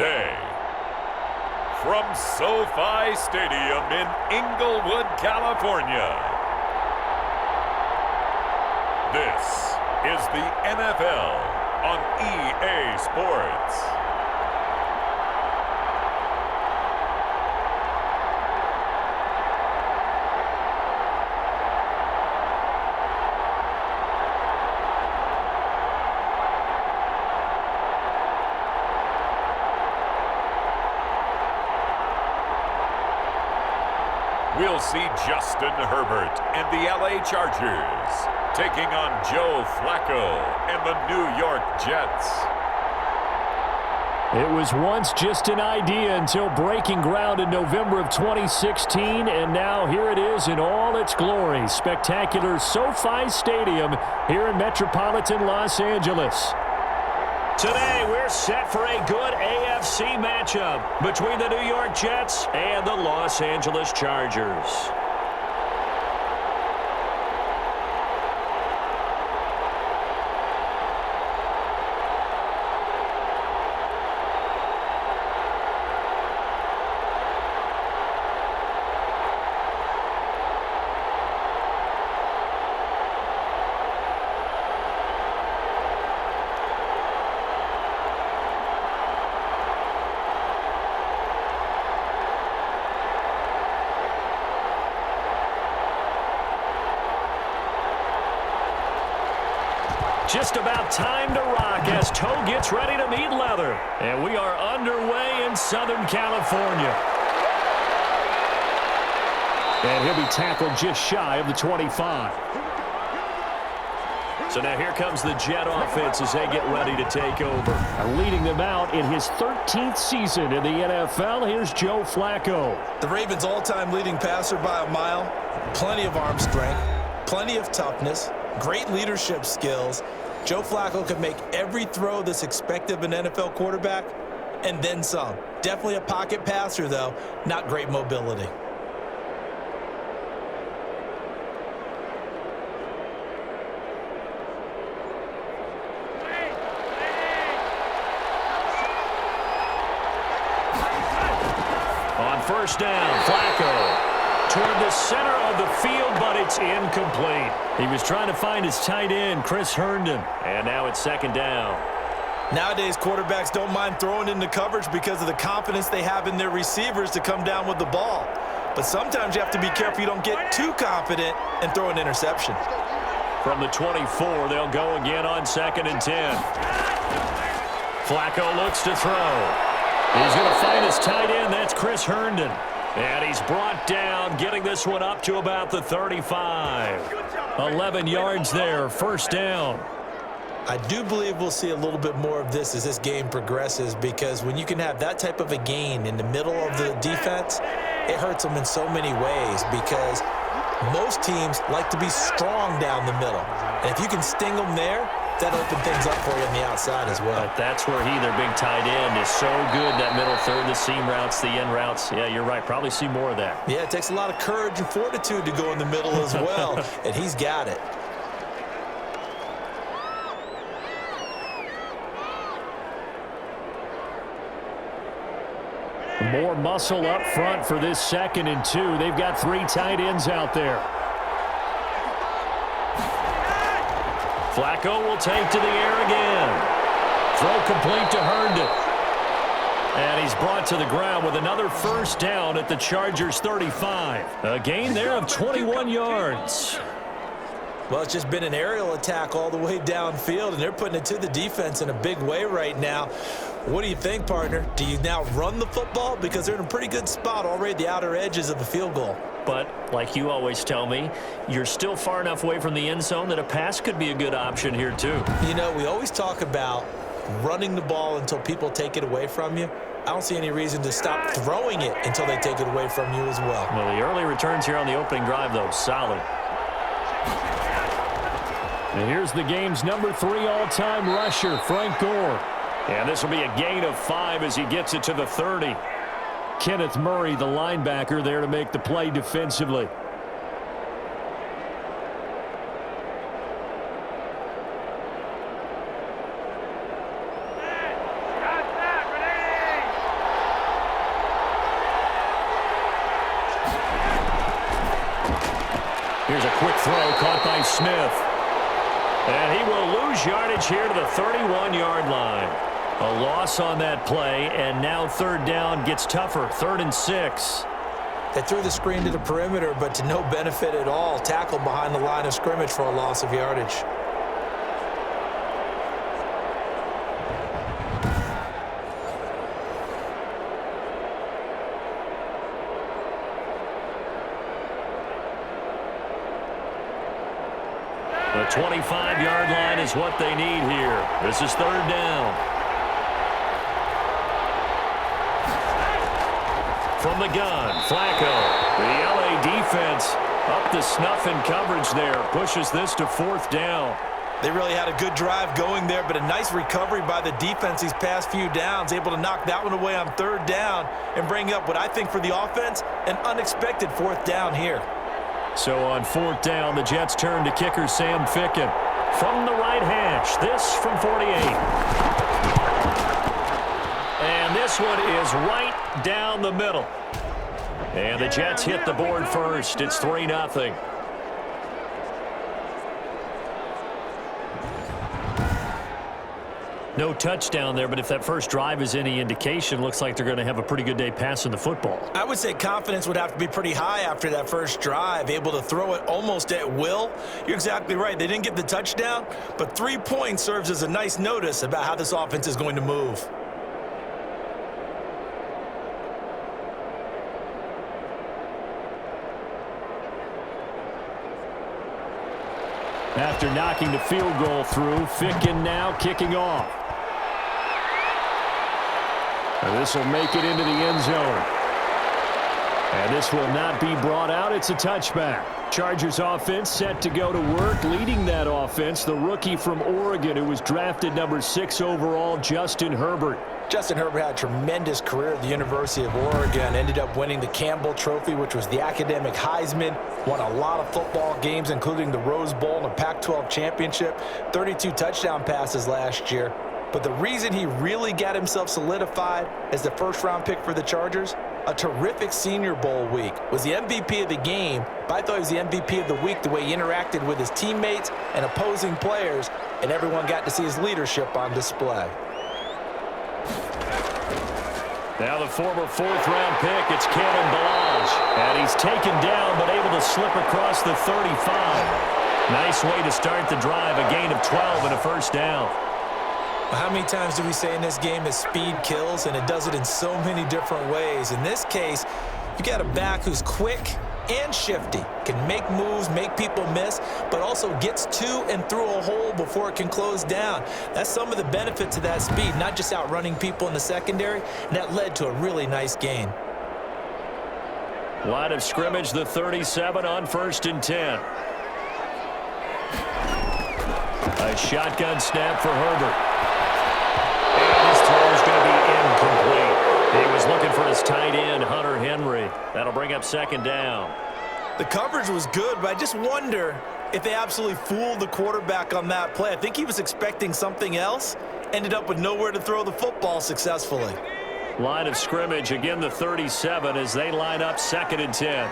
Day. From SoFi Stadium in Inglewood, California, this is the NFL on EA Sports. We'll see Justin Herbert and the LA Chargers taking on Joe Flacco and the New York Jets. It was once just an idea until breaking ground in November of 2016, and now here it is in all its glory. Spectacular SoFi Stadium here in metropolitan Los Angeles. Today, we're set for a good AFC matchup between the New York Jets and the Los Angeles Chargers. Just about time to rock as toe gets ready to meet leather. And we are underway in Southern California. And he'll be tackled just shy of the 25. So now here comes the Jet offense as they get ready to take over. Leading them out in his 13th season in the NFL, here's Joe Flacco. The Ravens' all-time leading passer by a mile. Plenty of arm strength, plenty of toughness, great leadership skills. Joe Flacco can make every throw that's expected of an NFL quarterback, and then some. Definitely a pocket passer, though. Not great mobility. On first down, Flacco toward the center of the field, but it's incomplete. He was trying to find his tight end, Chris Herndon, and now it's second down. Nowadays, quarterbacks don't mind throwing into coverage because of the confidence they have in their receivers to come down with the ball. But sometimes you have to be careful you don't get too confident and throw an interception. From the 24, they'll go again on 2nd and 10. Flacco looks to throw. He's going to find his tight end. That's Chris Herndon. And he's brought down, getting this one up to about the 35. 11 yards there, first down. I do believe we'll see a little bit more of this as this game progresses, because when you can have that type of a gain in the middle of the defense, it hurts them in so many ways, because most teams like to be strong down the middle. And if you can sting them there, that open things up for you on the outside as well. But that's where their big tight end, is so good, that middle third, the seam routes, the end routes. Yeah, you're right. Probably see more of that. Yeah, it takes a lot of courage and fortitude to go in the middle as well, and he's got it. More muscle up front for this 2nd and 2. They've got 3 tight ends out there. Flacco will take to the air again. Throw complete to Herndon. And he's brought to the ground with another first down at the Chargers' 35. A gain there of 21 yards. Well, it's just been an aerial attack all the way downfield, and they're putting it to the defense in a big way right now. What do you think, partner? Do you now run the football? Because they're in a pretty good spot already at the outer edges of the field goal. But, like you always tell me, you're still far enough away from the end zone that a pass could be a good option here, too. You know, we always talk about running the ball until people take it away from you. I don't see any reason to stop throwing it until they take it away from you as well. Well, the early returns here on the opening drive, though, solid. And here's the game's number 3 all-time rusher, Frank Gore. And this will be a gain of 5 as he gets it to the 30. Kenneth Murray, the linebacker, there to make the play defensively. Here's a quick throw caught by Smith. And he will lose yardage here to the 31-yard line. A loss on that play, and now third down gets tougher. 3rd and 6. They threw the screen to the perimeter, but to no benefit at all. Tackled behind the line of scrimmage for a loss of yardage. The 25-yard line is what they need here. This is 3rd down. From the gun, Flacco. The LA defense up to snuff in coverage there. Pushes this to 4th down. They really had a good drive going there, but a nice recovery by the defense these past few downs. Able to knock that one away on 3rd down and bring up what I think for the offense, an unexpected 4th down here. So on 4th down, the Jets turn to kicker Sam Ficken. From the right hash, this from 48. And this one is right down the middle. And the Jets hit the board first. It's 3-0. No touchdown there, but if that first drive is any indication, looks like they're going to have a pretty good day passing the football. I would say confidence would have to be pretty high after that first drive, able to throw it almost at will. You're exactly right. They didn't get the touchdown, but 3 points serves as a nice notice about how this offense is going to move. After knocking the field goal through, Ficken now kicking off. And this will make it into the end zone. And this will not be brought out. It's a touchback. Chargers offense set to go to work. Leading that offense, the rookie from Oregon who was drafted number 6 overall, Justin Herbert. Justin Herbert had a tremendous career at the University of Oregon. Ended up winning the Campbell Trophy, which was the academic Heisman. Won a lot of football games, including the Rose Bowl and a Pac-12 championship. 32 touchdown passes last year. But the reason he really got himself solidified as the first-round pick for the Chargers, a terrific Senior Bowl week. Was the MVP of the game, but I thought he was the MVP of the week the way he interacted with his teammates and opposing players, and everyone got to see his leadership on display. Now the former 4th-round pick, it's Cannon Balaj. And he's taken down, but able to slip across the 35. Nice way to start the drive, a gain of 12 and a first down. How many times do we say in this game that speed kills, and it does it in so many different ways. In this case, you got a back who's quick and shifty, can make moves, make people miss, but also gets to and through a hole before it can close down. That's some of the benefits of that speed, not just outrunning people in the secondary, and that led to a really nice gain. Line of scrimmage, the 37 on 1st and 10. A shotgun snap for Herbert. And his throw is going to be incomplete. He was looking for his tight end, Hunter Henry. That'll bring up 2nd down. The coverage was good, but I just wonder if they absolutely fooled the quarterback on that play. I think he was expecting something else. Ended up with nowhere to throw the football successfully. Line of scrimmage, again the 37 as they line up 2nd and 10.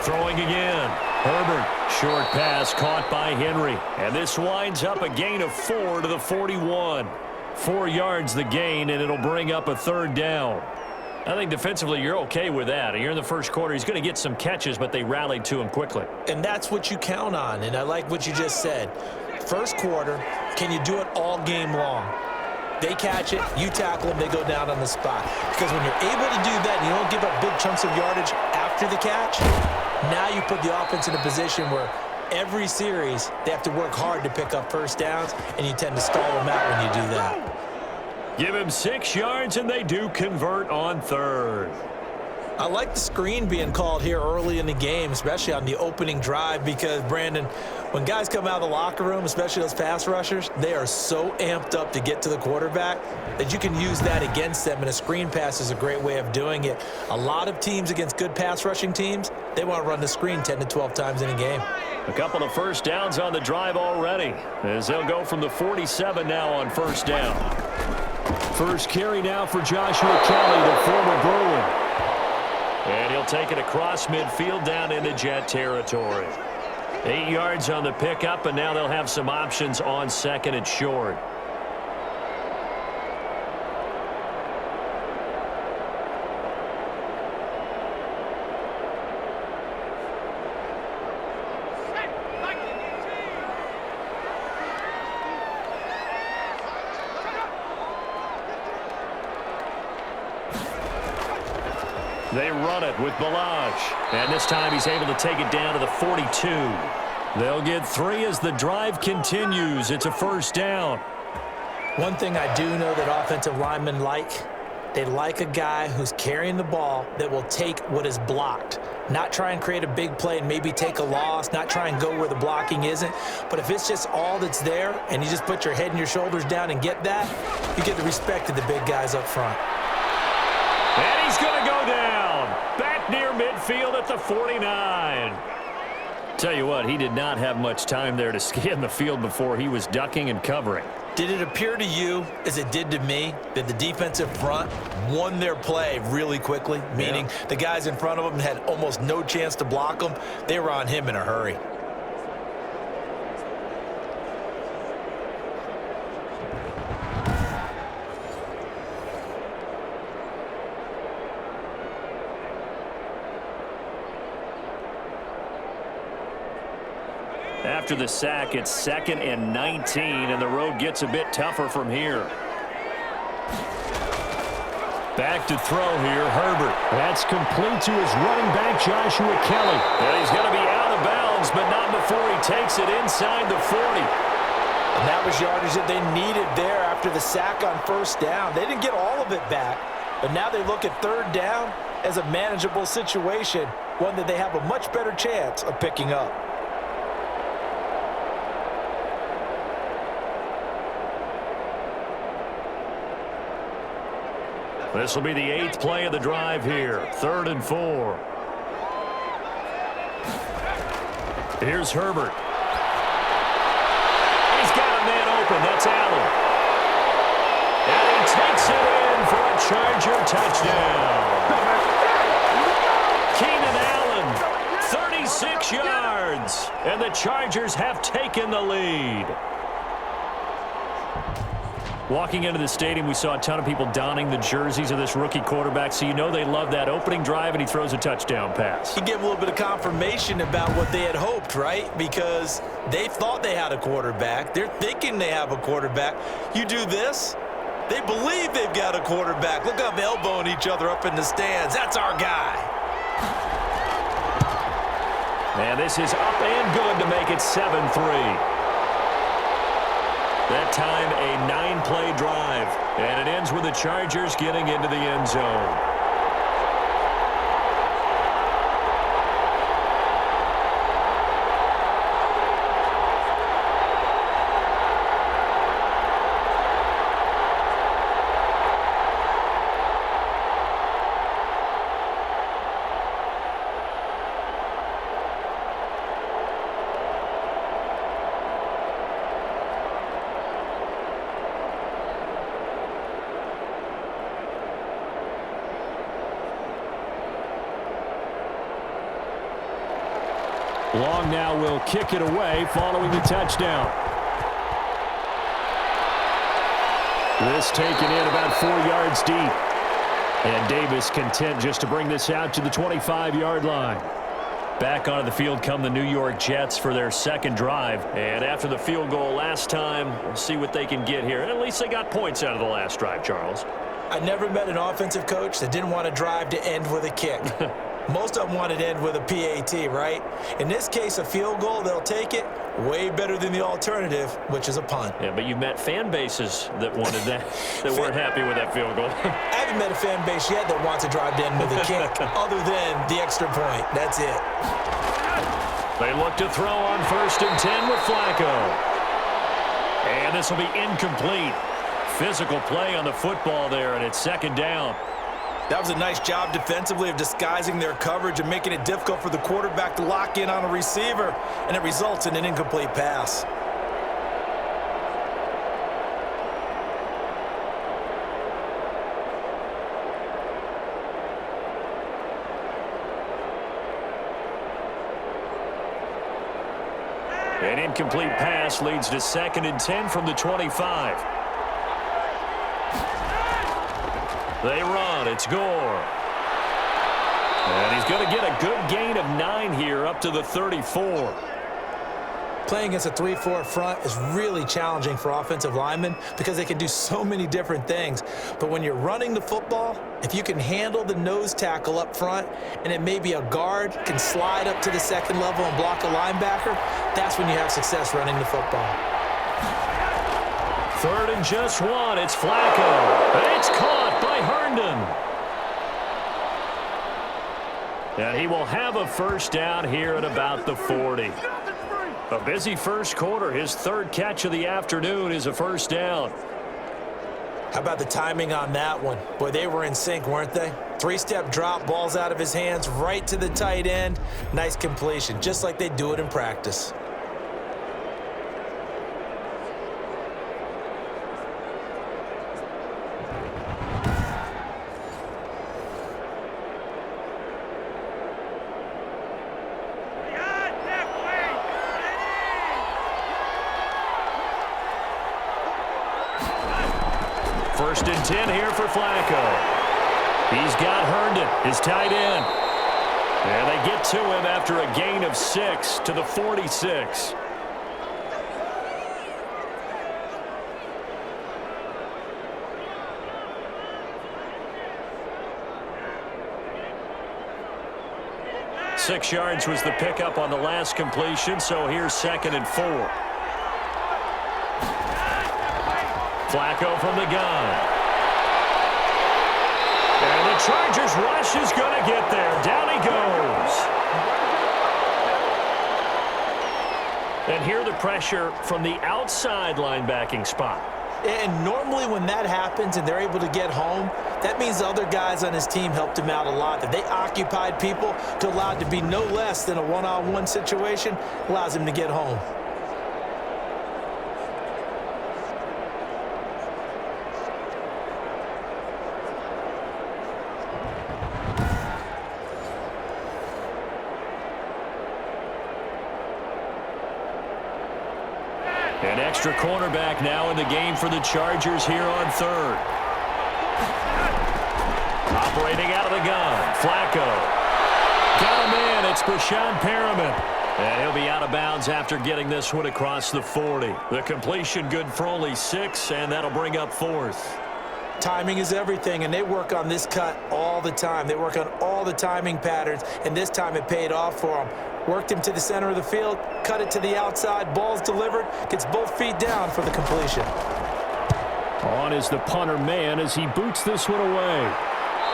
Throwing again. Herbert, short pass caught by Henry. And this winds up a gain of 4 to the 41. 4 yards the gain, and it'll bring up a 3rd down. I think defensively you're okay with that. You're in the first quarter. He's going to get some catches, but they rallied to him quickly. And that's what you count on, and I like what you just said. First quarter, can you do it all game long? They catch it, you tackle them, they go down on the spot. Because when you're able to do that and you don't give up big chunks of yardage after the catch, now you put the offense in a position where every series they have to work hard to pick up first downs, and you tend to stall them out when you do that. Give him 6 yards, and they do convert on 3rd. I like the screen being called here early in the game, especially on the opening drive, because, Brandon, when guys come out of the locker room, especially those pass rushers, they are so amped up to get to the quarterback that you can use that against them, and a screen pass is a great way of doing it. A lot of teams against good pass rushing teams, they want to run the screen 10 to 12 times in a game. A couple of first downs on the drive already, as they'll go from the 47 now on 1st down. First carry now for Joshua Kelly, the former Bruin. And he'll He'll take it across midfield down into Jet territory. 8 yards on the pickup, and now they'll have some options on 2nd and short. They run it with Balaj. And this time he's able to take it down to the 42. They'll get 3 as the drive continues. It's a first down. One thing I do know that offensive linemen like, they like a guy who's carrying the ball that will take what is blocked. Not try and create a big play and maybe take a loss, not try and go where the blocking isn't. But if it's just all that's there and you just put your head and your shoulders down and get that, you get the respect of the big guys up front. And he's going to go down. Back near midfield at the 49. Tell you what, he did not have much time there to scan the field before he was ducking and covering. Did it appear to you, as it did to me, that the defensive front won their play really quickly? Meaning the guys in front of them had almost no chance to block them. They were on him in a hurry. After the sack, it's 2nd and 19, and the road gets a bit tougher from here. Back to throw here, Herbert. That's complete to his running back, Joshua Kelly. And he's going to be out of bounds, but not before he takes it inside the 40. And that was yardage that they needed there after the sack on first down. They didn't get all of it back, but now they look at 3rd down as a manageable situation, one that they have a much better chance of picking up. This will be the 8th play of the drive here. 3rd and 4. Here's Herbert. He's got a man open. That's Allen. And he takes it in for a Charger touchdown. Keenan Allen, 36 yards. And the Chargers have taken the lead. Walking into the stadium, we saw a ton of people donning the jerseys of this rookie quarterback, so you know they love that opening drive, and he throws a touchdown pass. He gave a little bit of confirmation about what they had hoped, right? Because they thought they had a quarterback. They're thinking they have a quarterback. You do this, they believe they've got a quarterback. Look up, elbowing each other up in the stands. That's our guy. And this is up and good to make it 7-3. That time, a 9-play drive. And it ends with the Chargers getting into the end zone. Long now will kick it away following the touchdown. This taken in about 4 yards deep. And Davis content just to bring this out to the 25-yard line. Back onto the field come the New York Jets for their 2nd drive. And after the field goal last time, we'll see what they can get here. And at least they got points out of the last drive, Charles. I never met an offensive coach that didn't want a drive to end with a kick. Most of them want it to end with a PAT, right? In this case, a field goal, they'll take it. Way better than the alternative, which is a punt. Yeah, but you met fan bases that wanted that, that weren't happy with that field goal. I haven't met a fan base yet that wants a drive to end with a kick, other than the extra point. That's it. They look to throw on 1st and 10 with Flacco. And this will be incomplete. Physical play on the football there, and it's 2nd down. That was a nice job defensively of disguising their coverage and making it difficult for the quarterback to lock in on a receiver, and it results in an incomplete pass. An incomplete pass leads to 2nd and 10 from the 25. They run. It's Gore. And he's going to get a good gain of 9 here up to the 34. Playing against a 3-4 front is really challenging for offensive linemen because they can do so many different things. But when you're running the football, if you can handle the nose tackle up front and it may be a guard can slide up to the 2nd level and block a linebacker, that's when you have success running the football. 3rd and just 1. It's Flacco. And it's caught by Herndon. And he will have a first down here at about the 40. A busy first quarter. His 3rd catch of the afternoon is a first down. How about the timing on that one? Boy, they were in sync, weren't they? 3-step drop, balls out of his hands, right to the tight end. Nice completion, just like they do it in practice. First and 10 here for Flacco. He's got Herndon, his tight end. And they get to him after a gain of 6 to the 46. Six yards was the pickup on the last completion, so here's 2nd and 4. Flacco from the gun. And the Chargers rush is going to get there. Down he goes. And here the pressure from the outside linebacking spot. And normally when that happens and they're able to get home, that means the other guys on his team helped him out a lot. That they occupied people to allow it to be no less than a one-on-one situation, allows him to get home. An extra cornerback now in the game for the Chargers here on 3rd. Operating out of the gun, Flacco. Got him in, it's Brashad Perriman. And he'll be out of bounds after getting this one across the 40. The completion good for only 6, and that'll bring up 4th. Timing is everything, and they work on this cut all the time. They work on all the timing patterns, and this time it paid off for them. Worked him to the center of the field, cut it to the outside, ball's delivered, gets both feet down for the completion. On is the punter man as he boots this one away.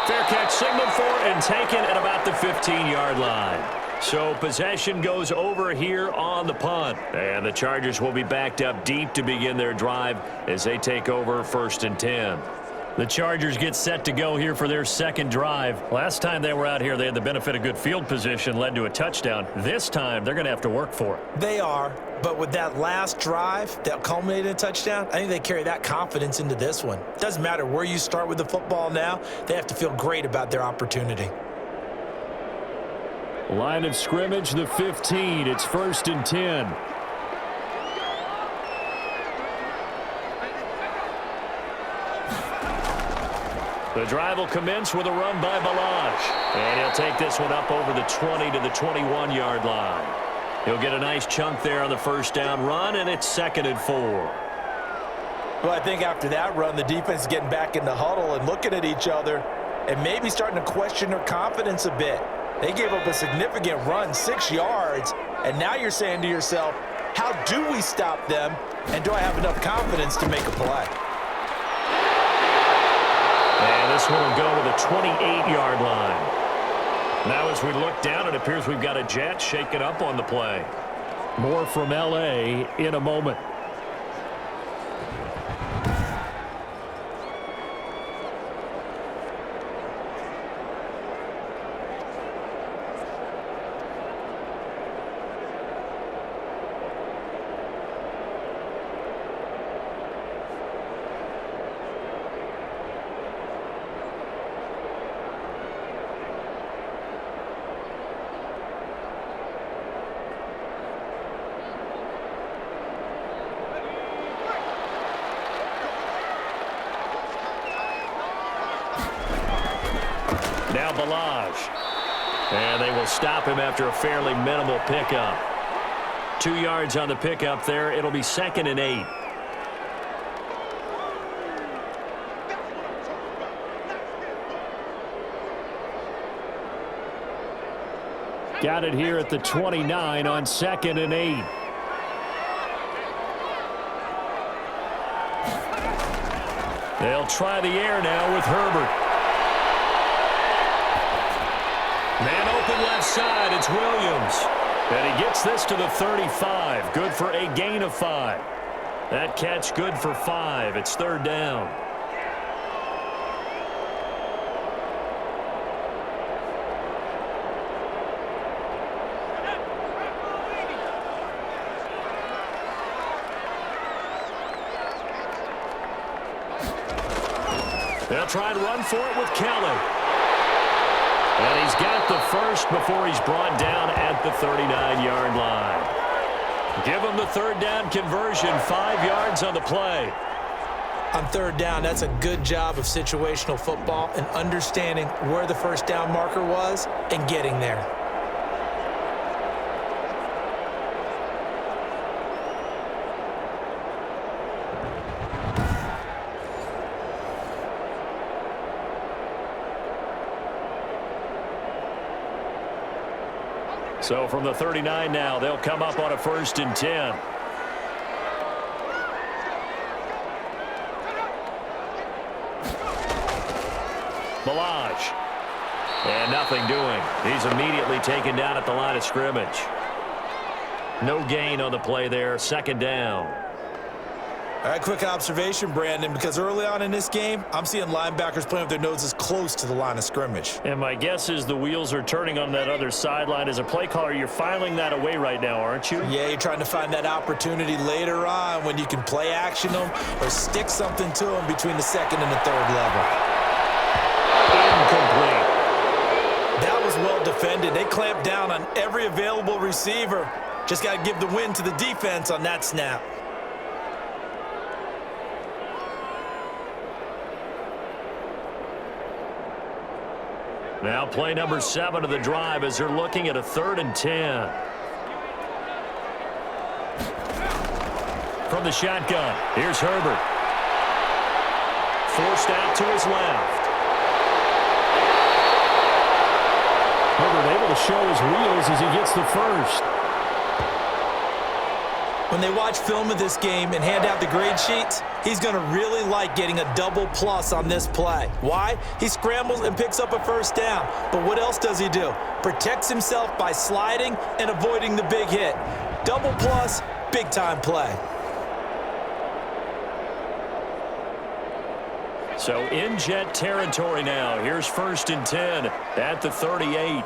Fair catch signaled for and taken at about the 15-yard line. So possession goes over here on the punt. And the Chargers will be backed up deep to begin their drive as they take over 1st and 10. The Chargers get set to go here for their 2nd drive. Last time they were out here, they had the benefit of good field position, led to a touchdown. This time, they're going to have to work for it. They are, but with that last drive that culminated in a touchdown, I think they carry that confidence into this one. Doesn't matter where you start with the football now, they have to feel great about their opportunity. Line of scrimmage, the 15. It's 1st and 10. The drive will commence with a run by Balaj. And he'll take this one up over the 20 to the 21-yard line. He'll get a nice chunk there on the first down run, and it's 2nd and 4. Well, I think after that run, the defense is getting back in the huddle and looking at each other and maybe starting to question their confidence a bit. They gave up a significant run, 6 yards, and now you're saying to yourself, how do we stop them, and do I have enough confidence to make a play? And this one will go to the 28-yard line. Now as we look down, it appears we've got a jet shaken up on the play. More from L.A. in a moment. Now Balaj. And they will stop him after a fairly minimal pickup. 2 yards on the pickup there. It'll be 2nd and 8. Got it here at the 29 on 2nd and 8. They'll try the air now with Herbert. Man open left side, it's Williams. And he gets this to the 35. Good for a gain of 5. That catch good for 5. It's 3rd down. They'll try and run for it with Kelly. And he's got the first before he's brought down at the 39-yard line. Give him the 3rd down conversion, 5 yards on the play. On 3rd down, that's a good job of situational football and understanding where the 1st down marker was and getting there. So from the 39 now, they'll come up on a 1st and 10. Balaj. And nothing doing. He's immediately taken down at the line of scrimmage. No gain on the play there. 2nd down. All right, quick observation, Brandon, because early on in this game, I'm seeing linebackers playing with their noses close to the line of scrimmage. And my guess is the wheels are turning on that other sideline. As a play caller, you're filing that away right now, aren't you? Yeah, you're trying to find that opportunity later on when you can play action them or stick something to them between the 2nd and the 3rd level. Incomplete. That was well defended. They clamped down on every available receiver. Just got to give the win to the defense on that snap. Now play number 7 of the drive as they're looking at a 3rd and 10. From the shotgun, here's Herbert. Forced out to his left. Herbert able to show his wheels as he gets the first. When they watch film of this game and hand out the grade sheets, he's going to really like getting a double plus on this play. Why? He scrambles and picks up a 1st down. But what else does he do? Protects himself by sliding and avoiding the big hit. Double plus, big-time play. So in jet territory now. Here's 1st and 10 at the 38.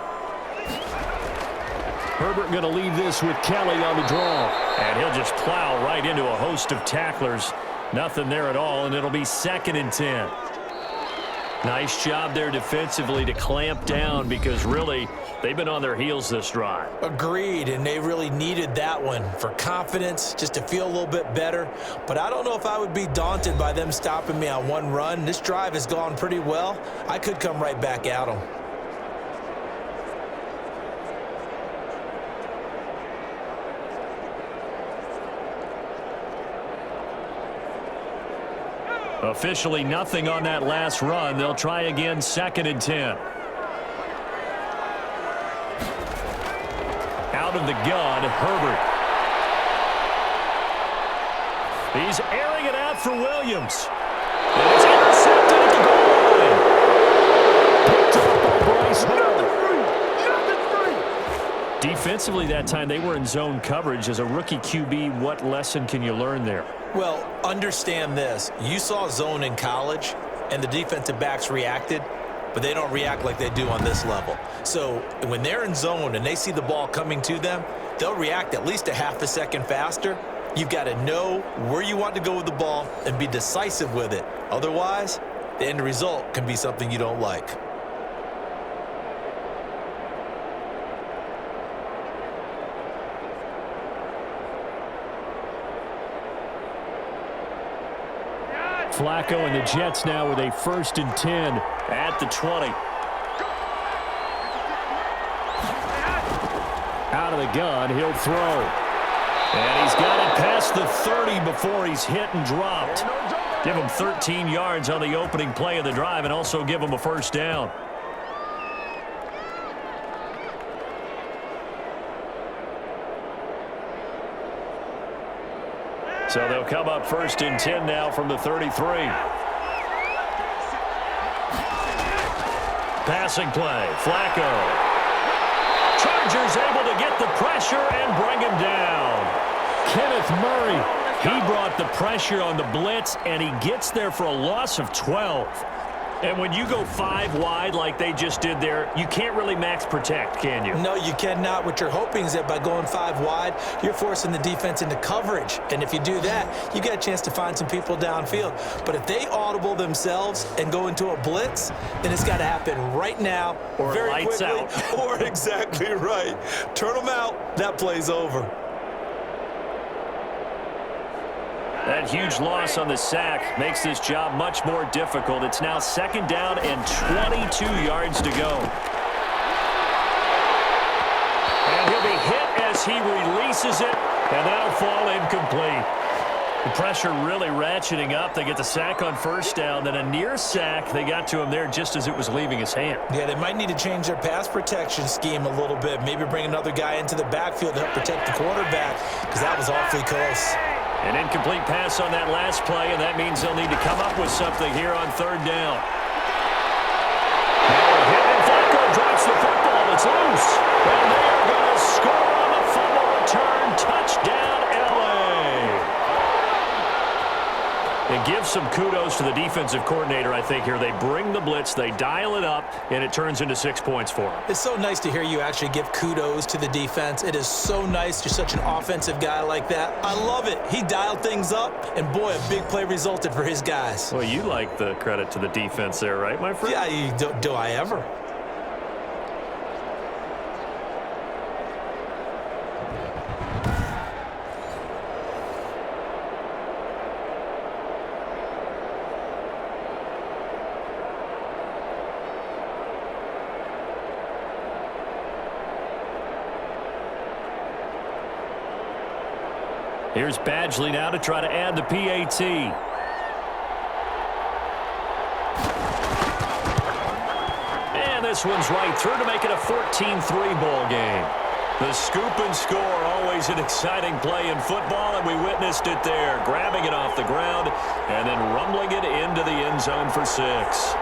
Herbert going to leave this with Kelly on the draw. And he'll just plow right into a host of tacklers. Nothing there at all, and it'll be 2nd and 10. Nice job there defensively to clamp down because really they've been on their heels this drive. Agreed, and they really needed that one for confidence, just to feel a little bit better. But I don't know if I would be daunted by them stopping me on one run. This drive has gone pretty well. I could come right back at them. Officially nothing on that last run. They'll try again 2nd and 10. Out of the gun, Herbert. He's airing it out for Williams. And it's intercepted at the goal line. Picked up by Bryce Hall. Defensively that time, they were in zone coverage. As a rookie QB, what lesson can you learn there? Well, understand this. You saw zone in college, and the defensive backs reacted, but they don't react like they do on this level. So when they're in zone and they see the ball coming to them, they'll react at least a half a second faster. You've got to know where you want to go with the ball and be decisive with it. Otherwise, the end result can be something you don't like. Flacco and the Jets now with a 1st and 10 at the 20. the gun. He'll throw. And he's got it past the 30 before he's hit and dropped. Give him 13 yards on the opening play of the drive and also give him a first down. So they'll come up 1st and 10 now from the 33. Passing play. Flacco. Chargers able to get the pressure and bring him down. Kenneth Murray. He brought the pressure on the blitz, and he gets there for a loss of 12. And when you go 5 wide like they just did there, you can't really max protect, can you? No, you cannot. What you're hoping is that by going 5 wide, you're forcing the defense into coverage. And if you do that, you get a chance to find some people downfield. But if they audible themselves and go into a blitz, then it's got to happen right now, or very lights quickly, out. Or exactly right. Turn them out. That play's over. That huge loss on the sack makes this job much more difficult. It's now 2nd down and 22 yards to go. And he'll be hit as he releases it, and that'll fall incomplete. The pressure really ratcheting up. They get the sack on 1st down, then a near sack. They got to him there just as it was leaving his hand. Yeah, they might need to change their pass protection scheme a little bit. Maybe bring another guy into the backfield to help protect the quarterback, because that was awfully close. An incomplete pass on that last play, and that means they'll need to come up with something here on 3rd down. And Flacco drops the football. It's loose. And they are going to score on the fumble return. Touchdown, L.A. And give some kudos to the defensive coordinator, I think, here. They bring the blitz, they dial it up, and it turns into 6 points for them. It's so nice to hear you actually give kudos to the defense. It is so nice. You're such an offensive guy like that. I love it. He dialed things up, and boy, a big play resulted for his guys. Well, you like the credit to the defense there, right, my friend? Yeah, do I ever? Here's Badgley now to try to add the PAT. And this one's right through to make it a 14-3 ball game. The scoop and score, always an exciting play in football, and we witnessed it there, grabbing it off the ground and then rumbling it into the end zone for 6.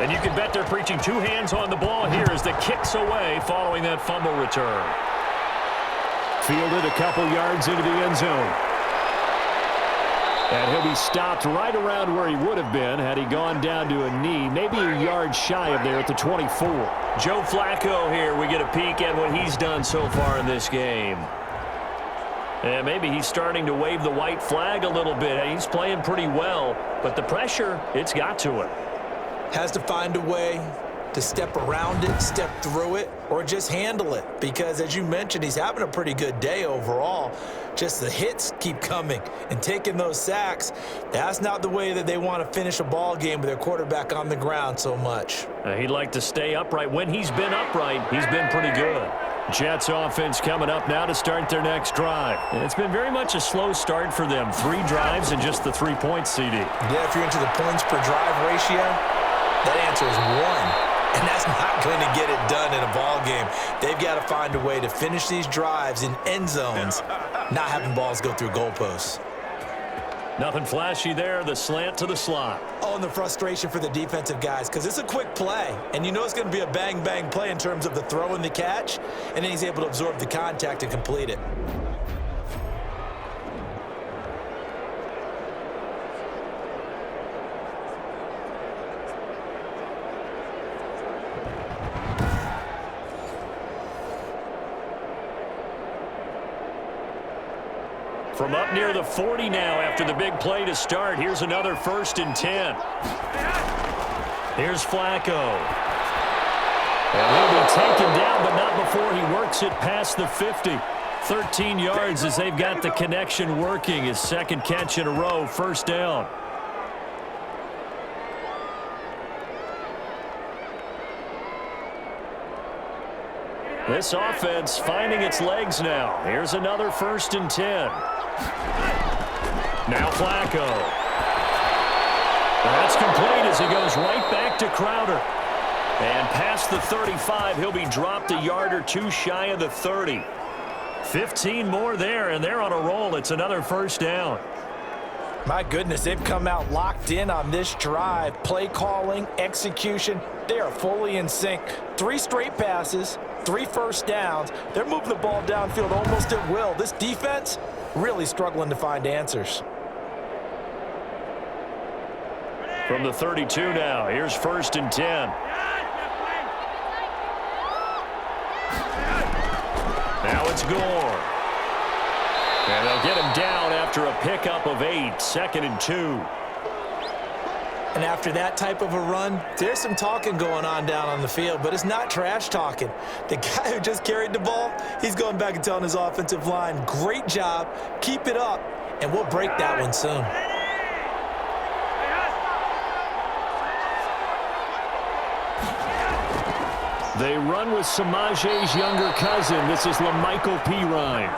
And you can bet they're preaching 2 hands on the ball here as the kick's away following that fumble return. Fielded a couple yards into the end zone. And he'll be stopped right around where he would have been had he gone down to a knee, maybe a yard shy of there at the 24. Joe Flacco here. We get a peek at what he's done so far in this game. And maybe he's starting to wave the white flag a little bit. He's playing pretty well, but the pressure, it's got to him. Has to find a way to step around it, step through it, or just handle it. Because, as you mentioned, he's having a pretty good day overall. Just the hits keep coming and taking those sacks. That's not the way that they want to finish a ball game with their quarterback on the ground so much. He'd like to stay upright. When he's been upright, he's been pretty good. Jets offense coming up now to start their next drive. And it's been very much a slow start for them. 3 drives and just the 3 points, CD. Yeah, if you're into the points per drive ratio, that answer is 1. And that's not going to get it done in a ball game. They've got to find a way to finish these drives in end zones, not having balls go through goalposts. Nothing flashy there. The slant to the slot. Oh, and the frustration for the defensive guys, because it's a quick play. And you know it's going to be a bang-bang play in terms of the throw and the catch. And then he's able to absorb the contact and complete it. From up near the 40 now after the big play to start. Here's another 1st and 10. Here's Flacco. And he'll be taken down, but not before he works it past the 50. 13 yards as they've got the connection working. His 2nd catch in a row, 1st down. This offense finding its legs now. Here's another 1st and 10. Now Flacco. That's complete as he goes right back to Crowder. And past the 35, he'll be dropped a yard or 2 shy of the 30. 15 more there, and they're on a roll. It's another 1st down. My goodness, they've come out locked in on this drive. Play calling, execution, they are fully in sync. 3 straight passes, 3 first downs. They're moving the ball downfield almost at will. This defense really struggling to find answers. From the 32 now, here's 1st and 10. Now it's Gore. And they'll get him down after a pickup of 8, 2nd and 2. And after that type of a run, there's some talking going on down on the field, but it's not trash talking. The guy who just carried the ball, he's going back and telling his offensive line, great job, keep it up, and we'll break that one soon. They run with Samaje's younger cousin. This is LaMichael Pirine.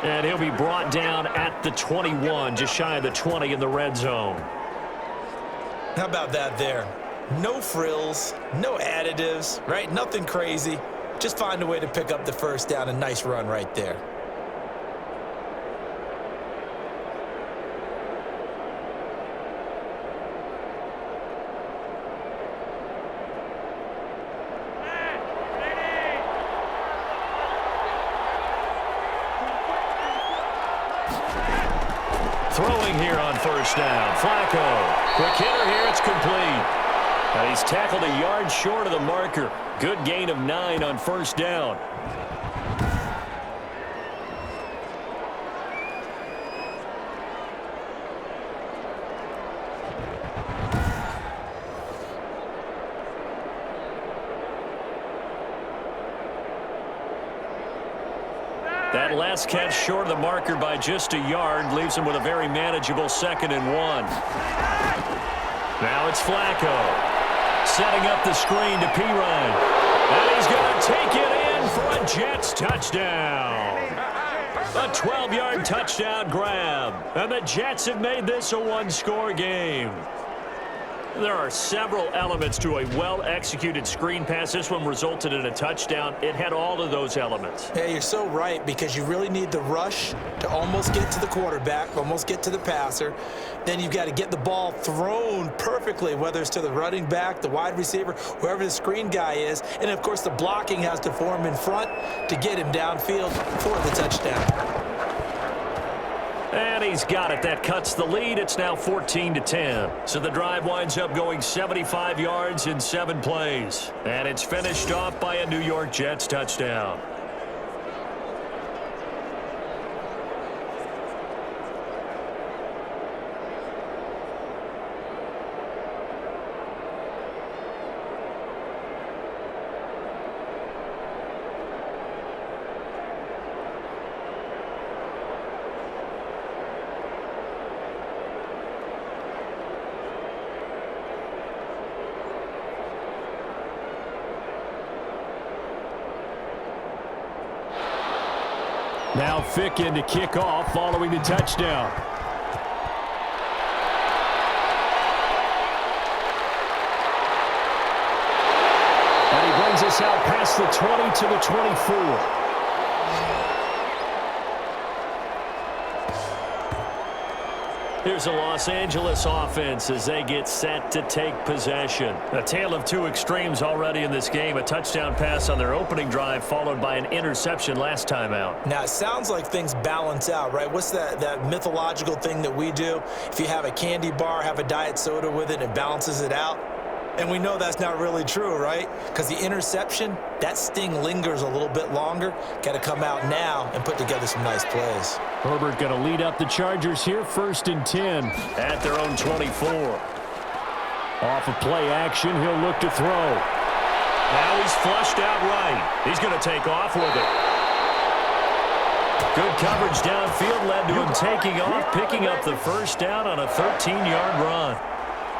And he'll be brought down at the 21, just shy of the 20 in the red zone. How about that there? No frills, no additives, right? Nothing crazy. Just find a way to pick up the 1st down. A nice run right there. Throwing here on 1st down. Flacco. Quick hitter here. It's complete. And he's tackled a yard short of the marker. Good gain of 9 on 1st down. That last catch short of the marker by just a yard leaves him with a very manageable 2nd and 1. Now it's Flacco setting up the screen to Pirine. And he's going to take it in for a Jets touchdown. A 12-yard touchdown grab. And the Jets have made this a 1-score game. There are several elements to a well-executed screen pass. This one resulted in a touchdown. It had all of those elements. Yeah, you're so right, because you really need the rush to almost get to the quarterback, almost get to the passer. Then you've got to get the ball thrown perfectly, whether it's to the running back, the wide receiver, whoever the screen guy is. And, of course, the blocking has to form in front to get him downfield for the touchdown. And he's got it. That cuts the lead. It's now 14-10. So the drive winds up going 75 yards in 7 plays. And it's finished off by a New York Jets touchdown. Now Ficken to kick off following the touchdown. And he brings us out past the 20 to the 24. Here's a Los Angeles offense as they get set to take possession. A tale of 2 extremes already in this game. A touchdown pass on their opening drive followed by an interception last time out. Now, it sounds like things balance out, right? What's that mythological thing that we do? If you have a candy bar, have a diet soda with it, it balances it out. And we know that's not really true, right? Because the interception, that sting lingers a little bit longer. Got to come out now and put together some nice plays. Herbert going to lead up the Chargers here, 1st and 10 at their own 24. Off of play action, he'll look to throw. Now he's flushed out right. He's going to take off with it. Good coverage downfield led to him taking off, picking up the first down on a 13-yard run.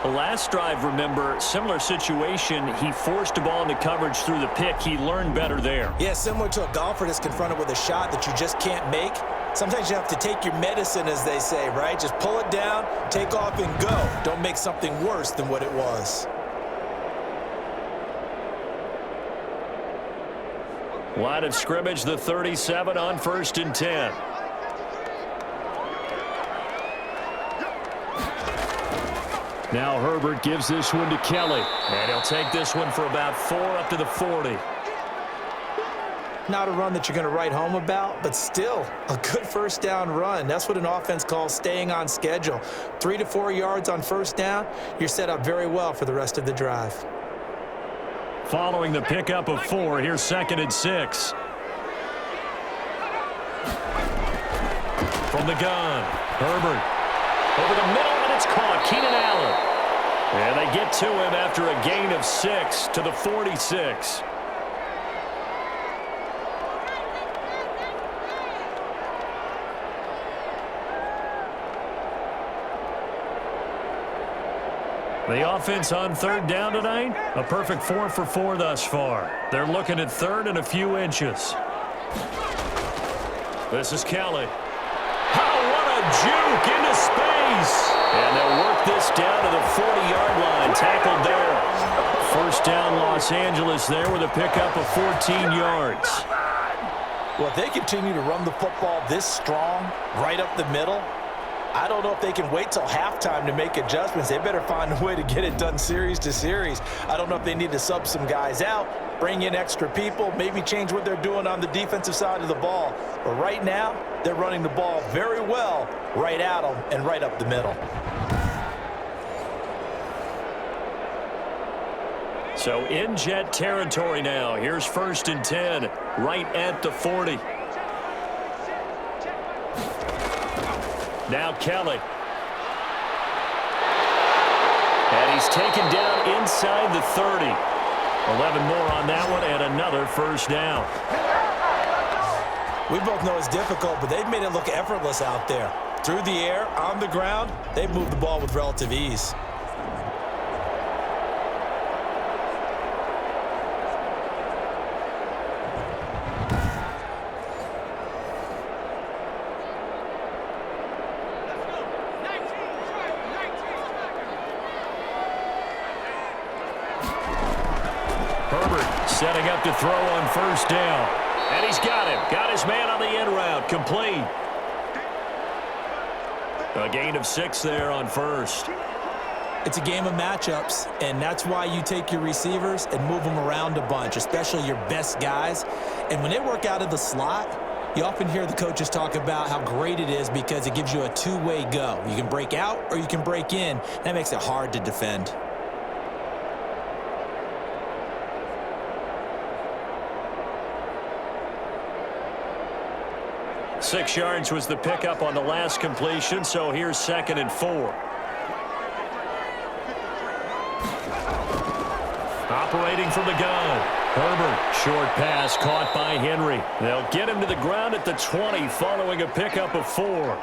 The last drive, remember, similar situation. He forced the ball into coverage through the pick. He learned better there. Yeah, similar to a golfer that's confronted with a shot that you just can't make. Sometimes you have to take your medicine, as they say, right? Just pull it down, take off, and go. Don't make something worse than what it was. Line of scrimmage, the 37 on 1st and 10. Now Herbert gives this one to Kelly. And he'll take this one for about 4 up to the 40. Not a run that you're going to write home about, but still a good first down run. That's what an offense calls staying on schedule. 3 to 4 yards on first down, you're set up very well for the rest of the drive. Following the pickup of 4, here's 2nd and 6. From the gun, Herbert. Over the middle, and it's caught. Keenan Allen. And they get to him after a gain of 6 to the 46. The offense on 3rd down tonight, a perfect 4 for 4 thus far. They're looking at 3rd and a few inches. This is Kelly. Oh, what a juke into space. And they'll work this down to the 40-yard line. Tackled there. First down, Los Angeles there with a pickup of 14 yards. Well, if they continue to run the football this strong, right up the middle, I don't know if they can wait till halftime to make adjustments. They better find a way to get it done series to series. I don't know if they need to sub some guys out, bring in extra people, maybe change what they're doing on the defensive side of the ball. But right now, they're running the ball very well right at them and right up the middle. So in Jet territory now. Here's 1st and 10, right at the 40. Now Kelly. And he's taken down inside the 30. 11 more on that one and another first down. We both know it's difficult, but they've made it look effortless out there. Through the air, on the ground, they've moved the ball with relative ease. Setting up to throw on first down. And he's got him. Got his man on the in route. Complete. A gain of 6 there on first. It's a game of matchups, and that's why you take your receivers and move them around a bunch, especially your best guys. And when they work out of the slot, you often hear the coaches talk about how great it is because it gives you a two-way go. You can break out or you can break in. That makes it hard to defend. Six yards was the pickup on the last completion, so here's 2nd and 4. Operating from the gun. Herbert, short pass caught by Henry. They'll get him to the ground at the 20 following a pickup of 4.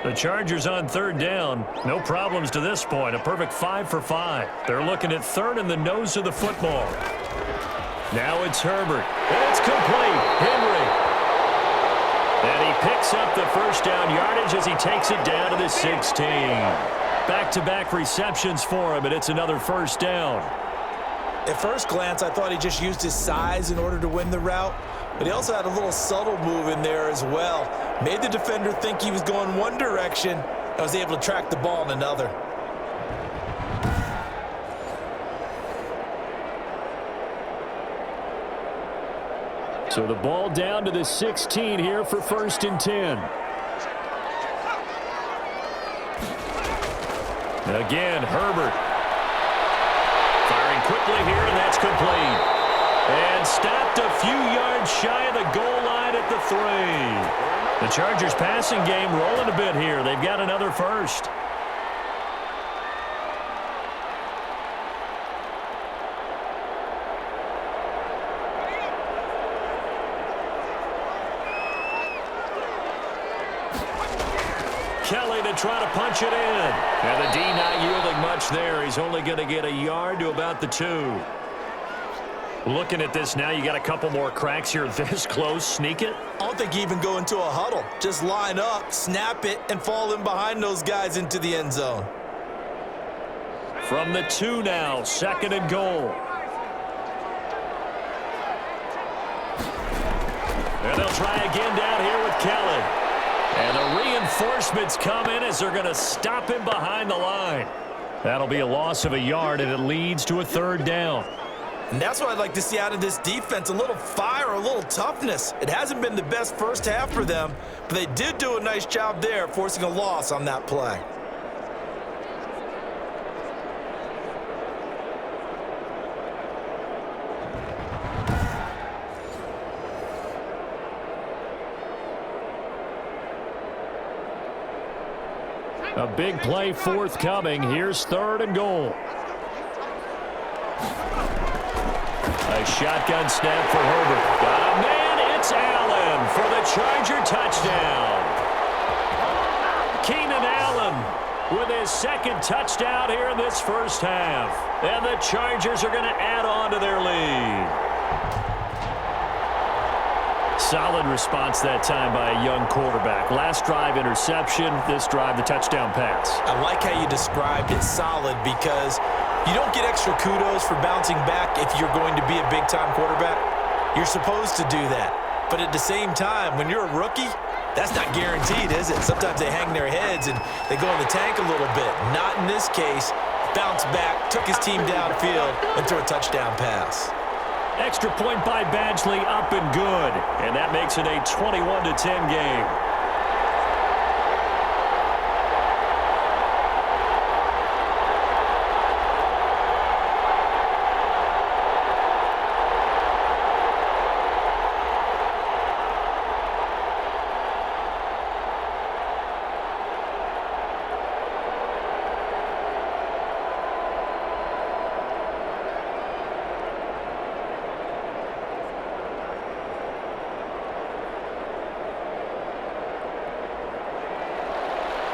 The Chargers on 3rd down. No problems to this point. A perfect 5 for 5. They're looking at 3rd in the nose of the football. Now it's Herbert. And it's complete. Henry. And he picks up the first down yardage as he takes it down to the 16. Back-to-back receptions for him, and it's another first down. At first glance, I thought he just used his size in order to win the route, but he also had a little subtle move in there as well. Made the defender think he was going one direction and was able to track the ball in another. So the ball down to the 16 here for 1st and 10. Again, Herbert. Firing quickly here, and that's complete. And stopped a few yards shy of the goal line at the 3. The Chargers passing game rolling a bit here. They've got another first. Kelly to try to punch it in. And the D not yielding much there. He's only going to get a yard to about the 2. Looking at this now, you got a couple more cracks here this close. Sneak it? I don't think you even go into a huddle. Just line up, snap it, and fall in behind those guys into the end zone. From the 2 now, 2nd and goal. And they'll try again down here with Kelly. And the reinforcements come in as they're going to stop him behind the line. That'll be a loss of a yard, and it leads to a 3rd down. And that's what I'd like to see out of this defense, a little fire, a little toughness. It hasn't been the best first half for them, but they did do a nice job there, forcing a loss on that play. A big play forthcoming. Here's 3rd and goal. A shotgun snap for Herbert. Got a man. It's Allen for the Charger touchdown. Keenan Allen with his 2nd touchdown here in this first half. And the Chargers are going to add on to their lead. Solid response that time by a young quarterback. Last drive, interception. This drive, the touchdown pass. I like how you described it, solid, because you don't get extra kudos for bouncing back if you're going to be a big-time quarterback. You're supposed to do that. But at the same time, when you're a rookie, that's not guaranteed, is it? Sometimes they hang their heads and they go in the tank a little bit. Not in this case. Bounced back, took his team downfield, and threw a touchdown pass. Extra point by Badgley, up and good. And that makes it a 21-10 game.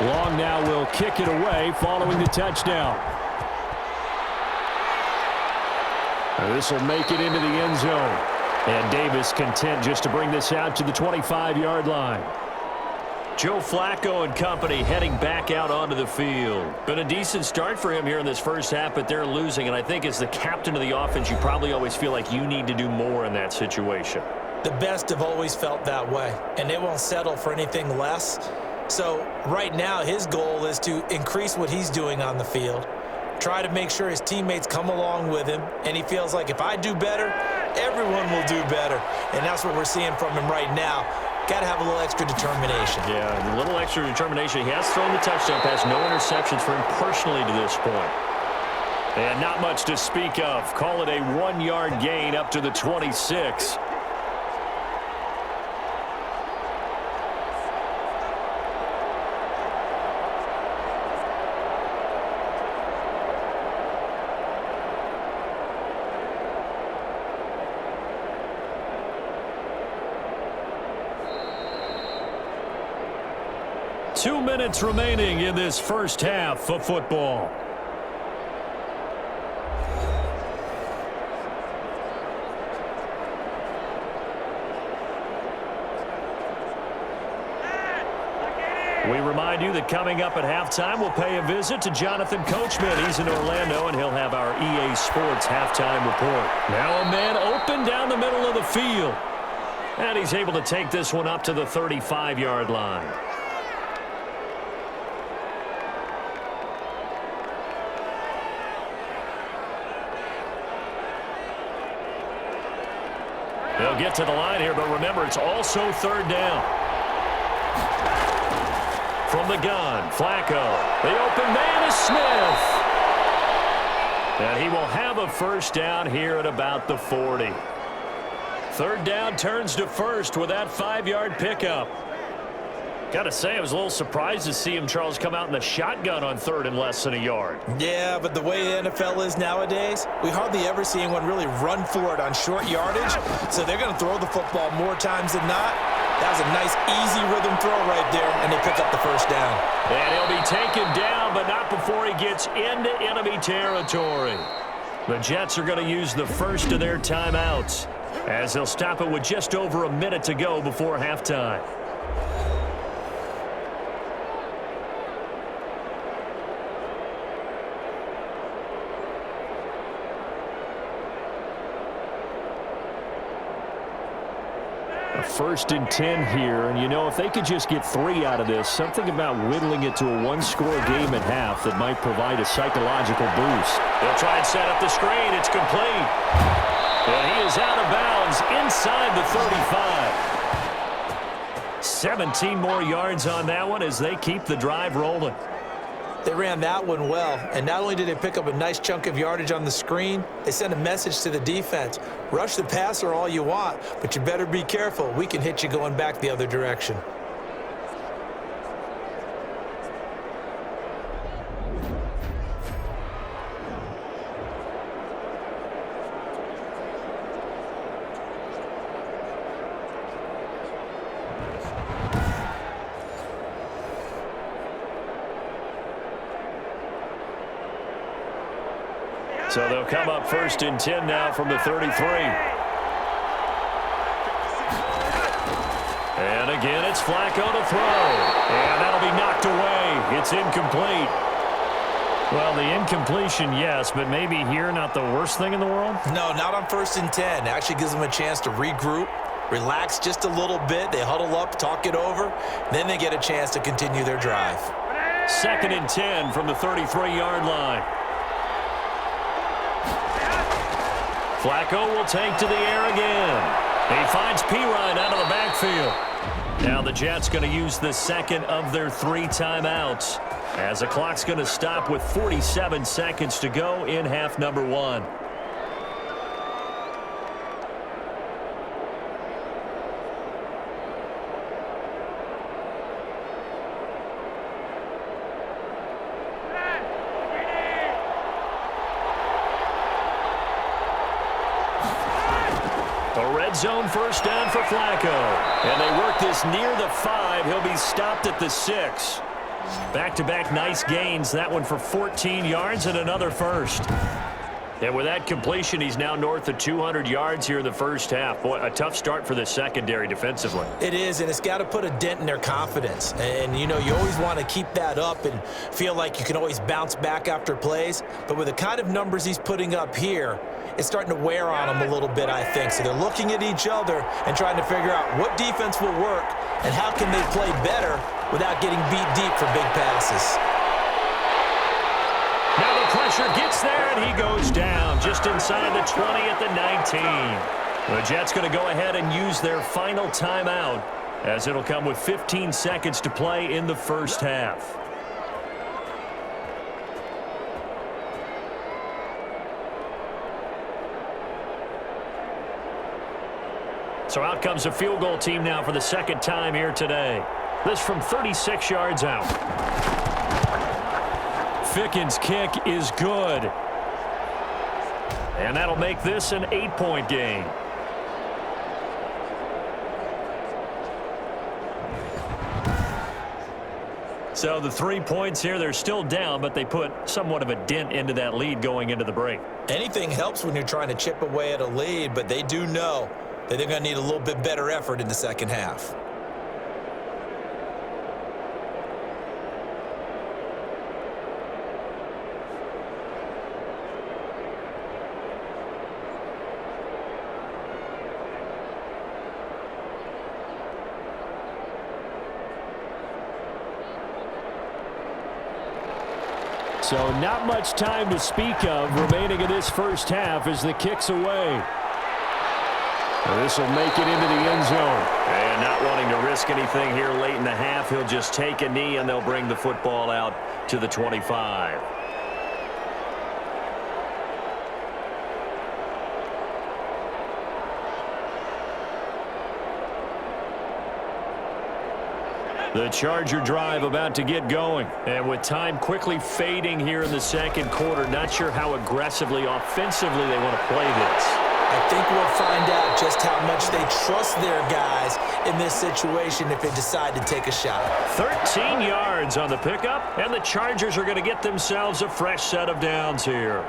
Long now will kick it away following the touchdown. This will make it into the end zone. And Davis content just to bring this out to the 25-yard line. Joe Flacco and company heading back out onto the field. Been a decent start for him here in this first half, but they're losing. And I think as the captain of the offense, you probably always feel like you need to do more in that situation. The best have always felt that way, and they won't settle for anything less. So right now his goal is to increase what he's doing on the field, try to make sure his teammates come along with him, and he feels like if I do better, everyone will do better. And that's what we're seeing from him right now. Got to have a little extra determination. Yeah, a little extra determination. He has thrown the touchdown pass, no interceptions for him personally to this point. And not much to speak of. Call it a 1-yard gain up to the 26. Two minutes remaining in this first half of football. We remind you that coming up at halftime, we'll pay a visit to Jonathan Coachman. He's in Orlando, and he'll have our EA Sports halftime report. Now a man open down the middle of the field. And he's able to take this one up to the 35-yard line. They'll get to the line here, but remember, it's also third down. From the gun, Flacco. The open man is Smith. And he will have a first down here at about the 40. Third down turns to first with that 5-yard pickup. Got to say, I was a little surprised to see him, Charles, come out in the shotgun on third and less than a yard. Yeah, but the way the NFL is nowadays, we hardly ever see anyone really run for it on short yardage. So they're going to throw the football more times than not. That was a nice, easy rhythm throw right there, and they pick up the first down. And he'll be taken down, but not before he gets into enemy territory. The Jets are going to use the first of their timeouts, as they'll stop it with just over a minute to go before halftime. First and 10 here, and you know, if they could just get 3 out of this, something about whittling it to a one-score game at half that might provide a psychological boost. They'll try and set up the screen. It's complete. And he is out of bounds inside the 35. 17 more yards on that one as they keep the drive rolling. They ran that one well, and not only did they pick up a nice chunk of yardage on the screen, they sent a message to the defense. Rush the passer all you want, but you better be careful. We can hit you going back the other direction. So they'll come up first and 10 now from the 33. And again, it's Flacco to throw. And that'll be knocked away. It's incomplete. Well, the incompletion, yes, but maybe here not the worst thing in the world? No, not on first and 10. It actually gives them a chance to regroup, relax just a little bit. They huddle up, talk it over. Then they get a chance to continue their drive. Second and 10 from the 33-yard line. Flacco will take to the air again. He finds Pirine out of the backfield. Now the Jets going to use the second of their 3 timeouts, as the clock's going to stop with 47 seconds to go in half number 1. Zone first down for Flacco. And they work this near the 5. He'll be stopped at the 6. Back-to-back nice gains. That one for 14 yards and another first. And with that completion, he's now north of 200 yards here in the first half. Boy, a tough start for the secondary defensively. It is, and it's got to put a dent in their confidence. And, you know, you always want to keep that up and feel like you can always bounce back after plays. But with the kind of numbers he's putting up here, it's starting to wear on them a little bit, I think. So they're looking at each other and trying to figure out what defense will work and how can they play better without getting beat deep for big passes. Now the pressure gets there, and he goes down just inside the 20 at the 19. The Jets going to go ahead and use their final timeout, as it'll come with 15 seconds to play in the first half. So out comes the field goal team now for the second time here today. This from 36 yards out. Ficken's kick is good. And that'll make this an 8-point game. So the 3 points here, they're still down, but they put somewhat of a dent into that lead going into the break. Anything helps when you're trying to chip away at a lead, but they do know that they're going to need a little bit better effort in the second half. So not much time to speak of remaining in this first half as the kick's away. This will make it into the end zone. And not wanting to risk anything here late in the half, he'll just take a knee and they'll bring the football out to the 25. The Charger drive about to get going. And with time quickly fading here in the second quarter, not sure how aggressively, offensively they want to play this. I think we'll find out just how much they trust their guys in this situation if they decide to take a shot. 13 yards on the pickup, and the Chargers are going to get themselves a fresh set of downs here.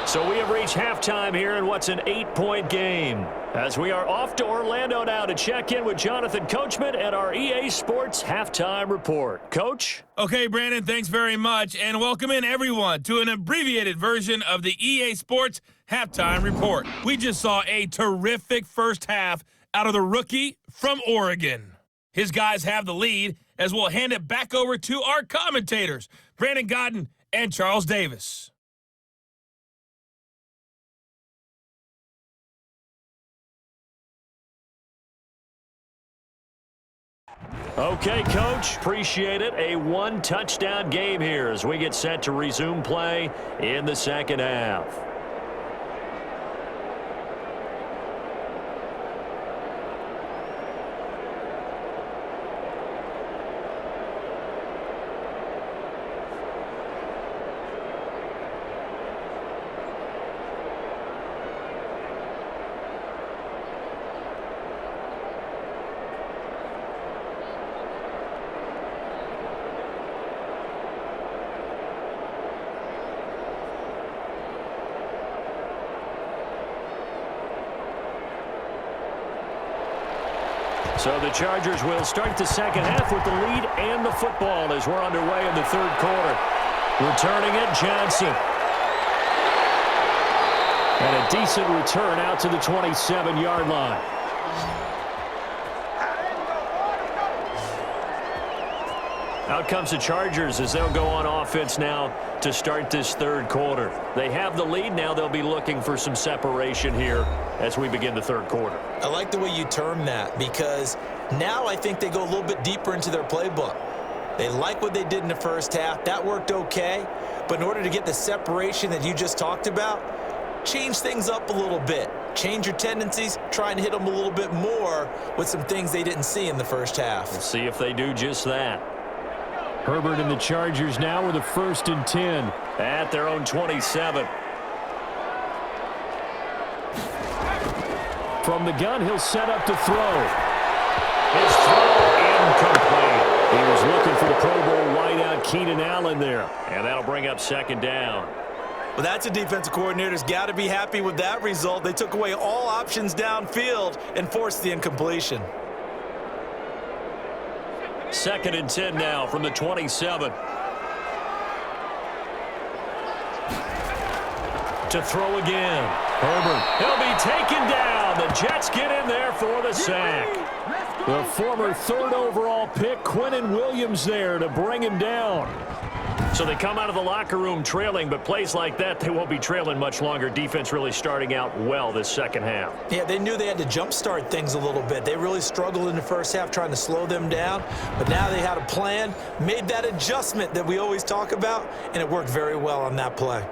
So we have reached halftime here in what's an 8-point game. As we are off to Orlando now to check in with Jonathan Coachman at our EA Sports Halftime Report. Coach? Okay, Brandon, thanks very much. And welcome in, everyone, to an abbreviated version of the EA Sports Halftime Report. We just saw a terrific first half out of the rookie from Oregon. His guys have the lead as we'll hand it back over to our commentators, Brandon Godden and Charles Davis. Okay, Coach, appreciate it. A one-touchdown game here as we get set to resume play in the second half. So the Chargers will start the second half with the lead and the football as we're underway in the third quarter. Returning it, Johnson. And a decent return out to the 27-yard line. Out comes the Chargers as they'll go on offense now to start this third quarter. They have the lead. Now they'll be looking for some separation here as we begin the third quarter. I like the way you term that because now I think they go a little bit deeper into their playbook. They like what they did in the first half. That worked okay. But in order to get the separation that you just talked about, change things up a little bit. Change your tendencies, try and hit them a little bit more with some things they didn't see in the first half. We'll see if they do just that. Herbert and the Chargers now with a 1st and 10 at their own 27. From the gun, he'll set up to throw. His throw incomplete. He was looking for the Pro Bowl wideout Keenan Allen there, and that'll bring up second down. Well, that's a defensive coordinator's got to be happy with that result. They took away all options downfield and forced the incompletion. 2nd and 10 now from the 27. To throw again. Herbert. He'll be taken down. The Jets get in there for the sack. The former 3rd overall pick, Quinnen Williams, there to bring him down. So they come out of the locker room trailing, but plays like that, they won't be trailing much longer. Defense really starting out well this second half. Yeah, they knew they had to jumpstart things a little bit. They really struggled in the first half trying to slow them down, but now they had a plan, made that adjustment that we always talk about, and it worked very well on that play.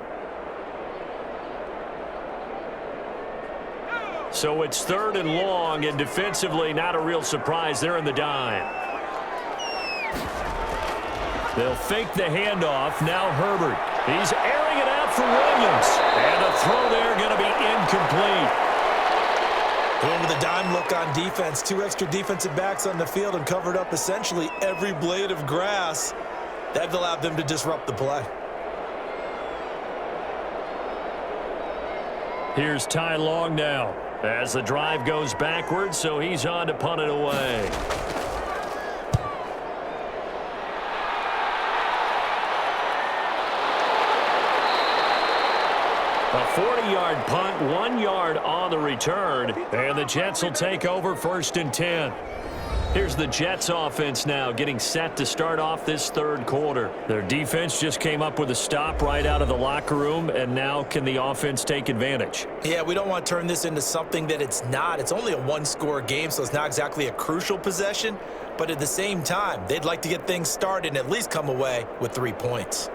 So it's 3rd and long, and defensively not a real surprise. They're in the dime. They'll fake the handoff. Now Herbert. He's airing it out for Williams. And the throw there going to be incomplete. Going with a dime look on defense. 2 extra defensive backs on the field and covered up essentially every blade of grass. That allowed them to disrupt the play. Here's Ty Long now as the drive goes backwards, so he's on to punt it away. A 40-yard punt, 1 yard on the return, and the Jets will take over 1st and 10. Here's the Jets offense now getting set to start off this third quarter. Their defense just came up with a stop right out of the locker room, and now can the offense take advantage? Yeah, we don't want to turn this into something that it's not. It's only a one-score game, so it's not exactly a crucial possession. But at the same time, they'd like to get things started and at least come away with 3 points.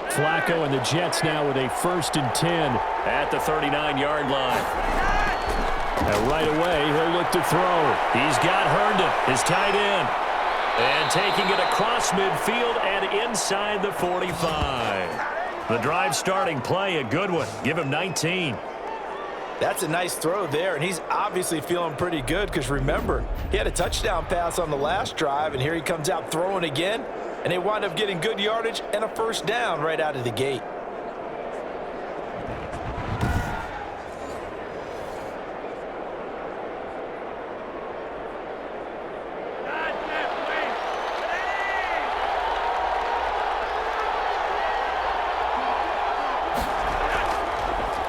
Flacco and the Jets now with a 1st and 10 at the 39-yard line. And right away, he'll look to throw. He's got Herndon, his tight end. And taking it across midfield and inside the 45. The drive starting play, a good one. Give him 19. That's a nice throw there, and he's obviously feeling pretty good because, remember, he had a touchdown pass on the last drive, and here he comes out throwing again, and they wind up getting good yardage and a 1st down right out of the gate.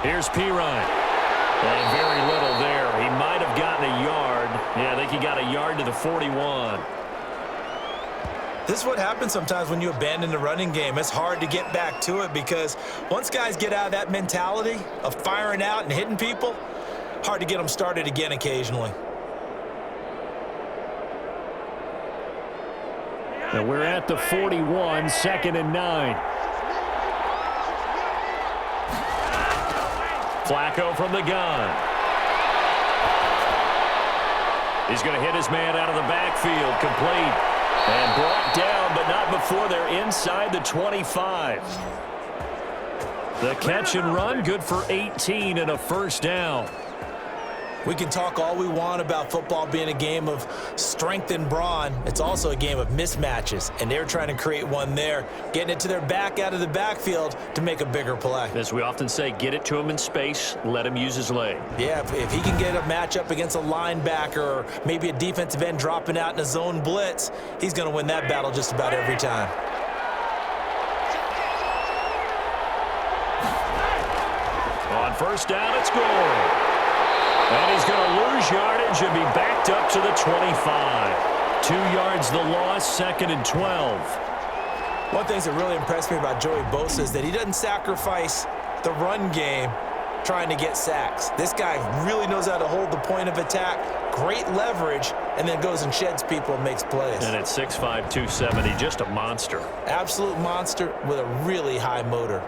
Here's Pirine. And very little there. He might have gotten a yard. Yeah, I think he got a yard to the 41. This is what happens sometimes when you abandon the running game. It's hard to get back to it because once guys get out of that mentality of firing out and hitting people, hard to get them started again occasionally. And we're at the 41, 2nd and 9. Flacco from the gun. He's going to hit his man out of the backfield, complete. And brought down, but not before they're inside the 25. The catch and run, good for 18 and a 1st down. We can talk all we want about football being a game of strength and brawn. It's also a game of mismatches, and they're trying to create one there, getting it to their back out of the backfield to make a bigger play. As we often say, get it to him in space, let him use his leg. Yeah, if he can get a matchup against a linebacker or maybe a defensive end dropping out in a zone blitz, he's going to win that battle just about every time. On 1st down, it's Gore. And he's going to lose yardage and be backed up to the 25. 2 yards the loss, 2nd and 12. One thing that really impressed me about Joey Bosa is that he doesn't sacrifice the run game trying to get sacks. This guy really knows how to hold the point of attack, great leverage, and then goes and sheds people and makes plays. And at 6'5", 270, just a monster. Absolute monster with a really high motor.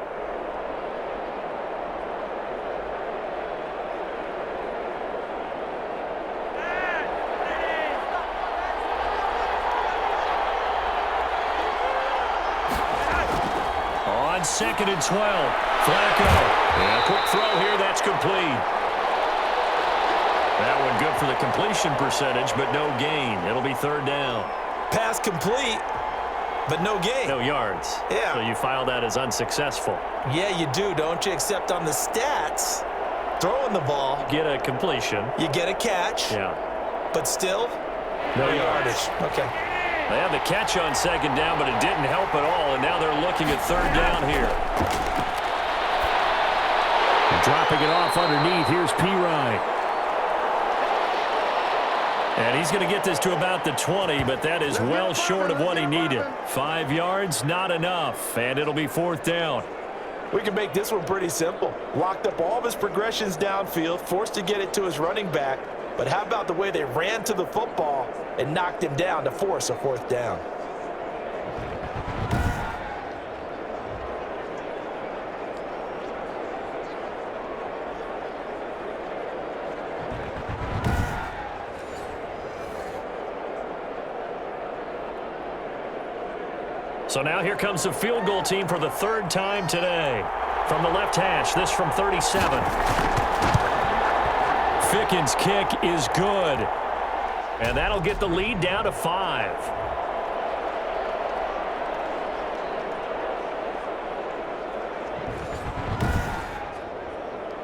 On 2nd and 12, Flacco. And a quick throw here, that's complete. That one good for the completion percentage, but no gain. It'll be 3rd down. Pass complete, but no gain. No yards. Yeah. So you file that as unsuccessful. Yeah, you do, don't you? Except on the stats, throwing the ball. Get a completion. You get a catch. Yeah. But still, no yardage. Okay. They had the catch on 2nd down, but it didn't help at all, and now they're looking at 3rd down here. And dropping it off underneath, here's Pirine. And he's going to get this to about the 20, but that is well short of what he needed. 5 yards, not enough, and it'll be 4th down. We can make this one pretty simple. Locked up all of his progressions downfield, forced to get it to his running back. But how about the way they ran to the football and knocked him down to force a 4th down? So now here comes the field goal team for the 3rd time today. From the left hash, this from 37. Ficken's kick is good. And that'll get the lead down to 5.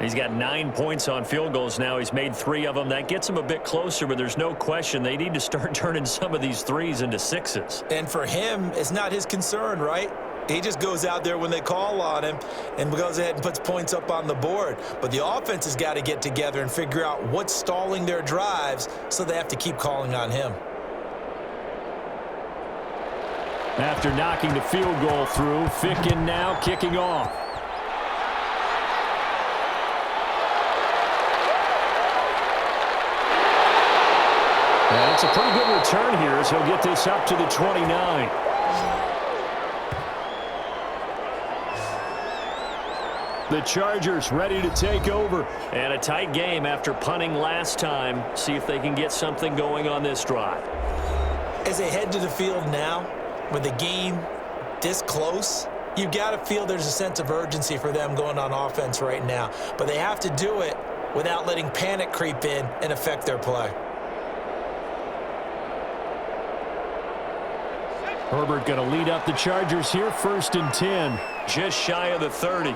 He's got 9 points on field goals now. He's made 3 of them. That gets him a bit closer, but there's no question they need to start turning some of these 3s into 6s. And for him, it's not his concern, right? He just goes out there when they call on him and goes ahead and puts points up on the board. But the offense has got to get together and figure out what's stalling their drives, so they have to keep calling on him. After knocking the field goal through, Ficken now kicking off. And it's a pretty good return here as he'll get this up to the 29. The Chargers ready to take over. And a tight game after punting last time. See if they can get something going on this drive. As they head to the field now, with the game this close, you've got to feel there's a sense of urgency for them going on offense right now. But they have to do it without letting panic creep in and affect their play. Herbert going to lead up the Chargers here, 1st and 10. Just shy of the 30.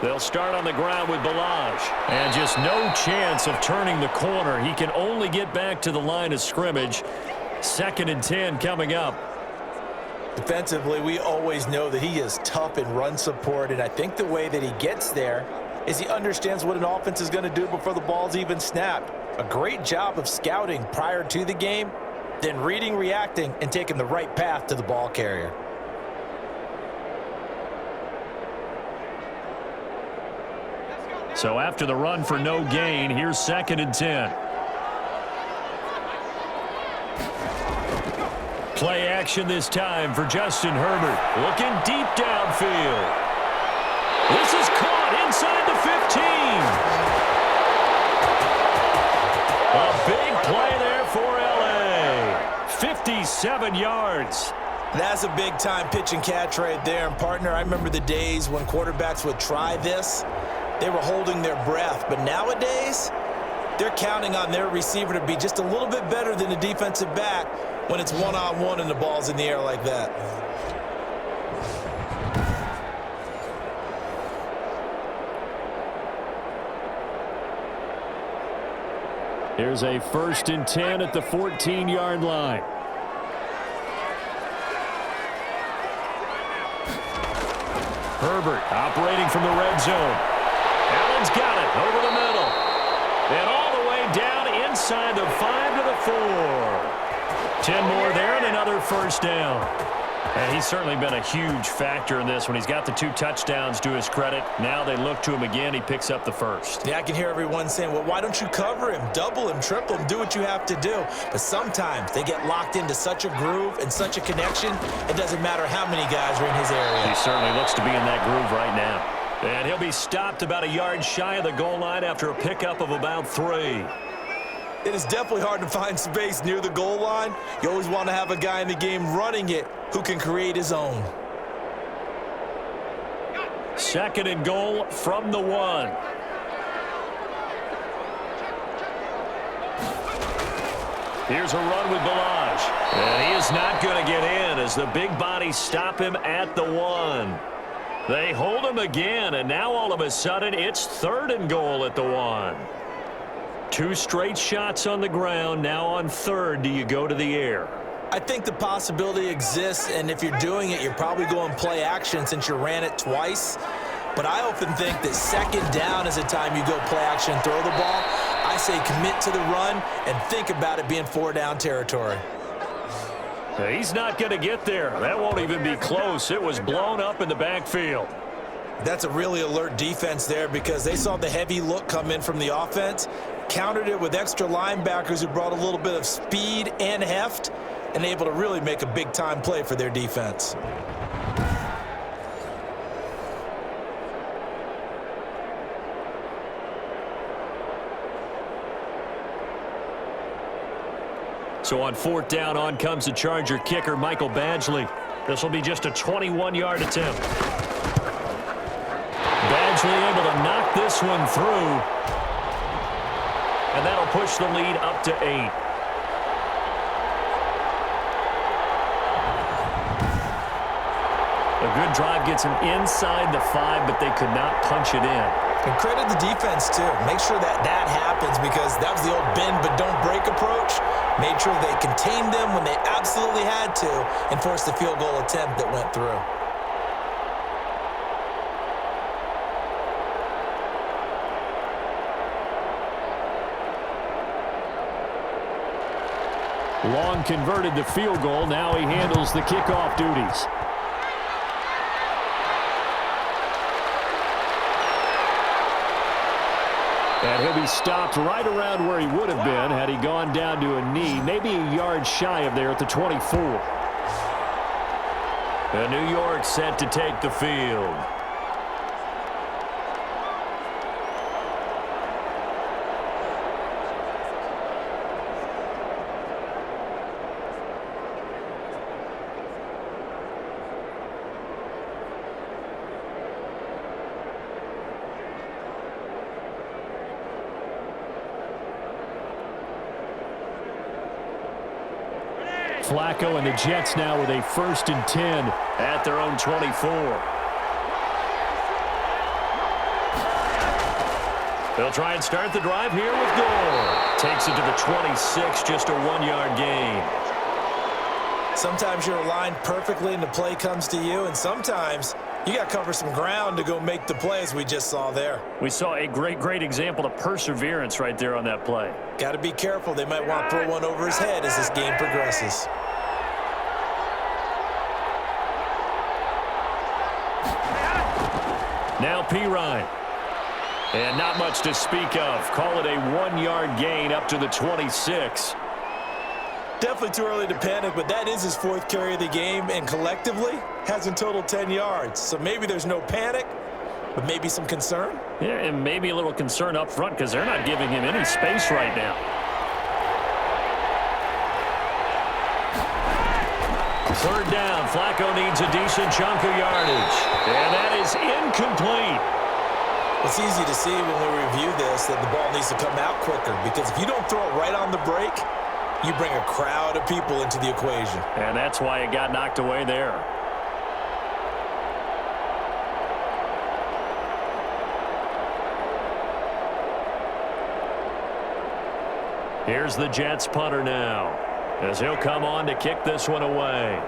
They'll start on the ground with Balaj. And just no chance of turning the corner. He can only get back to the line of scrimmage. 2nd and 10 coming up. Defensively, we always know that he is tough in run support, and I think the way that he gets there is he understands what an offense is going to do before the ball's even snapped. A great job of scouting prior to the game, then reading, reacting, and taking the right path to the ball carrier. So after the run for no gain, here's 2nd and 10. Play action this time for Justin Herbert. Looking deep downfield. This is caught inside the 15. A big play there for L.A. 57 yards. That's a big-time pitch and catch right there. And, partner, I remember the days when quarterbacks would try this. They were holding their breath. But nowadays, they're counting on their receiver to be just a little bit better than the defensive back when it's one-on-one and the ball's in the air like that. Here's a 1st and 10 at the 14-yard line. Herbert operating from the red zone. Allen's got it over the middle. And all the way down inside the 5 to the 4. 10 more there and another 1st down. And he's certainly been a huge factor in this when he's got the 2 touchdowns to his credit. Now they look to him again. He picks up the 1st. Yeah, I can hear everyone saying, well, why don't you cover him, double him, triple him, do what you have to do. But sometimes they get locked into such a groove and such a connection, it doesn't matter how many guys are in his area. He certainly looks to be in that groove right now. And he'll be stopped about a yard shy of the goal line after a pickup of about 3. It is definitely hard to find space near the goal line. You always want to have a guy in the game running it who can create his own. 2nd and goal from the 1. Here's a run with Balaj. And he is not going to get in as the big bodies stop him at the 1. They hold him again, and now all of a sudden it's 3rd and goal at the 1. 2 straight shots on the ground. Now on 3rd, do you go to the air? I think the possibility exists, and if you're doing it, you're probably going play action since you ran it twice. But I often think that 2nd down is the time you go play action and throw the ball. I say commit to the run and think about it being 4-down territory. He's not going to get there. That won't even be close. It was blown up in the backfield. That's a really alert defense there because they saw the heavy look come in from the offense, countered it with extra linebackers who brought a little bit of speed and heft, and able to really make a big-time play for their defense. So on 4th down, on comes the Charger kicker, Michael Badgley. This will be just a 21-yard attempt. Badgley able to knock this one through. And that'll push the lead up to 8. A good drive gets him inside the 5, but they could not punch it in. And credit the defense, too. Make sure that that happens because that was the old bend but don't break approach. Made sure they contained them when they absolutely had to and forced the field goal attempt that went through. Long converted the field goal. Now he handles the kickoff duties. And he'll be stopped right around where he would have been had he gone down to a knee, maybe a yard shy of there at the 24. And New York set to take the field. Flacco and the Jets now with a 1st and 10 at their own 24. They'll try and start the drive here with Gore. Takes it to the 26, just a 1-yard gain. Sometimes you're aligned perfectly and the play comes to you, and sometimes you got to cover some ground to go make the play, as we just saw there. We saw a great example of perseverance right there on that play. Got to be careful. They might want to throw one over his head as this game progresses. Now Pirine. And not much to speak of. Call it a 1-yard gain up to the 26. Definitely too early to panic, but that is his 4th carry of the game, and collectively has in total 10 yards. So maybe there's no panic, but maybe some concern. Yeah, and maybe a little concern up front because they're not giving him any space right now. Third down. Flacco needs a decent chunk of yardage. And that is incomplete. It's easy to see when we review this that the ball needs to come out quicker, because if you don't throw it right on the break, you bring a crowd of people into the equation. And that's why it got knocked away there. Here's the Jets punter now, as he'll come on to kick this one away.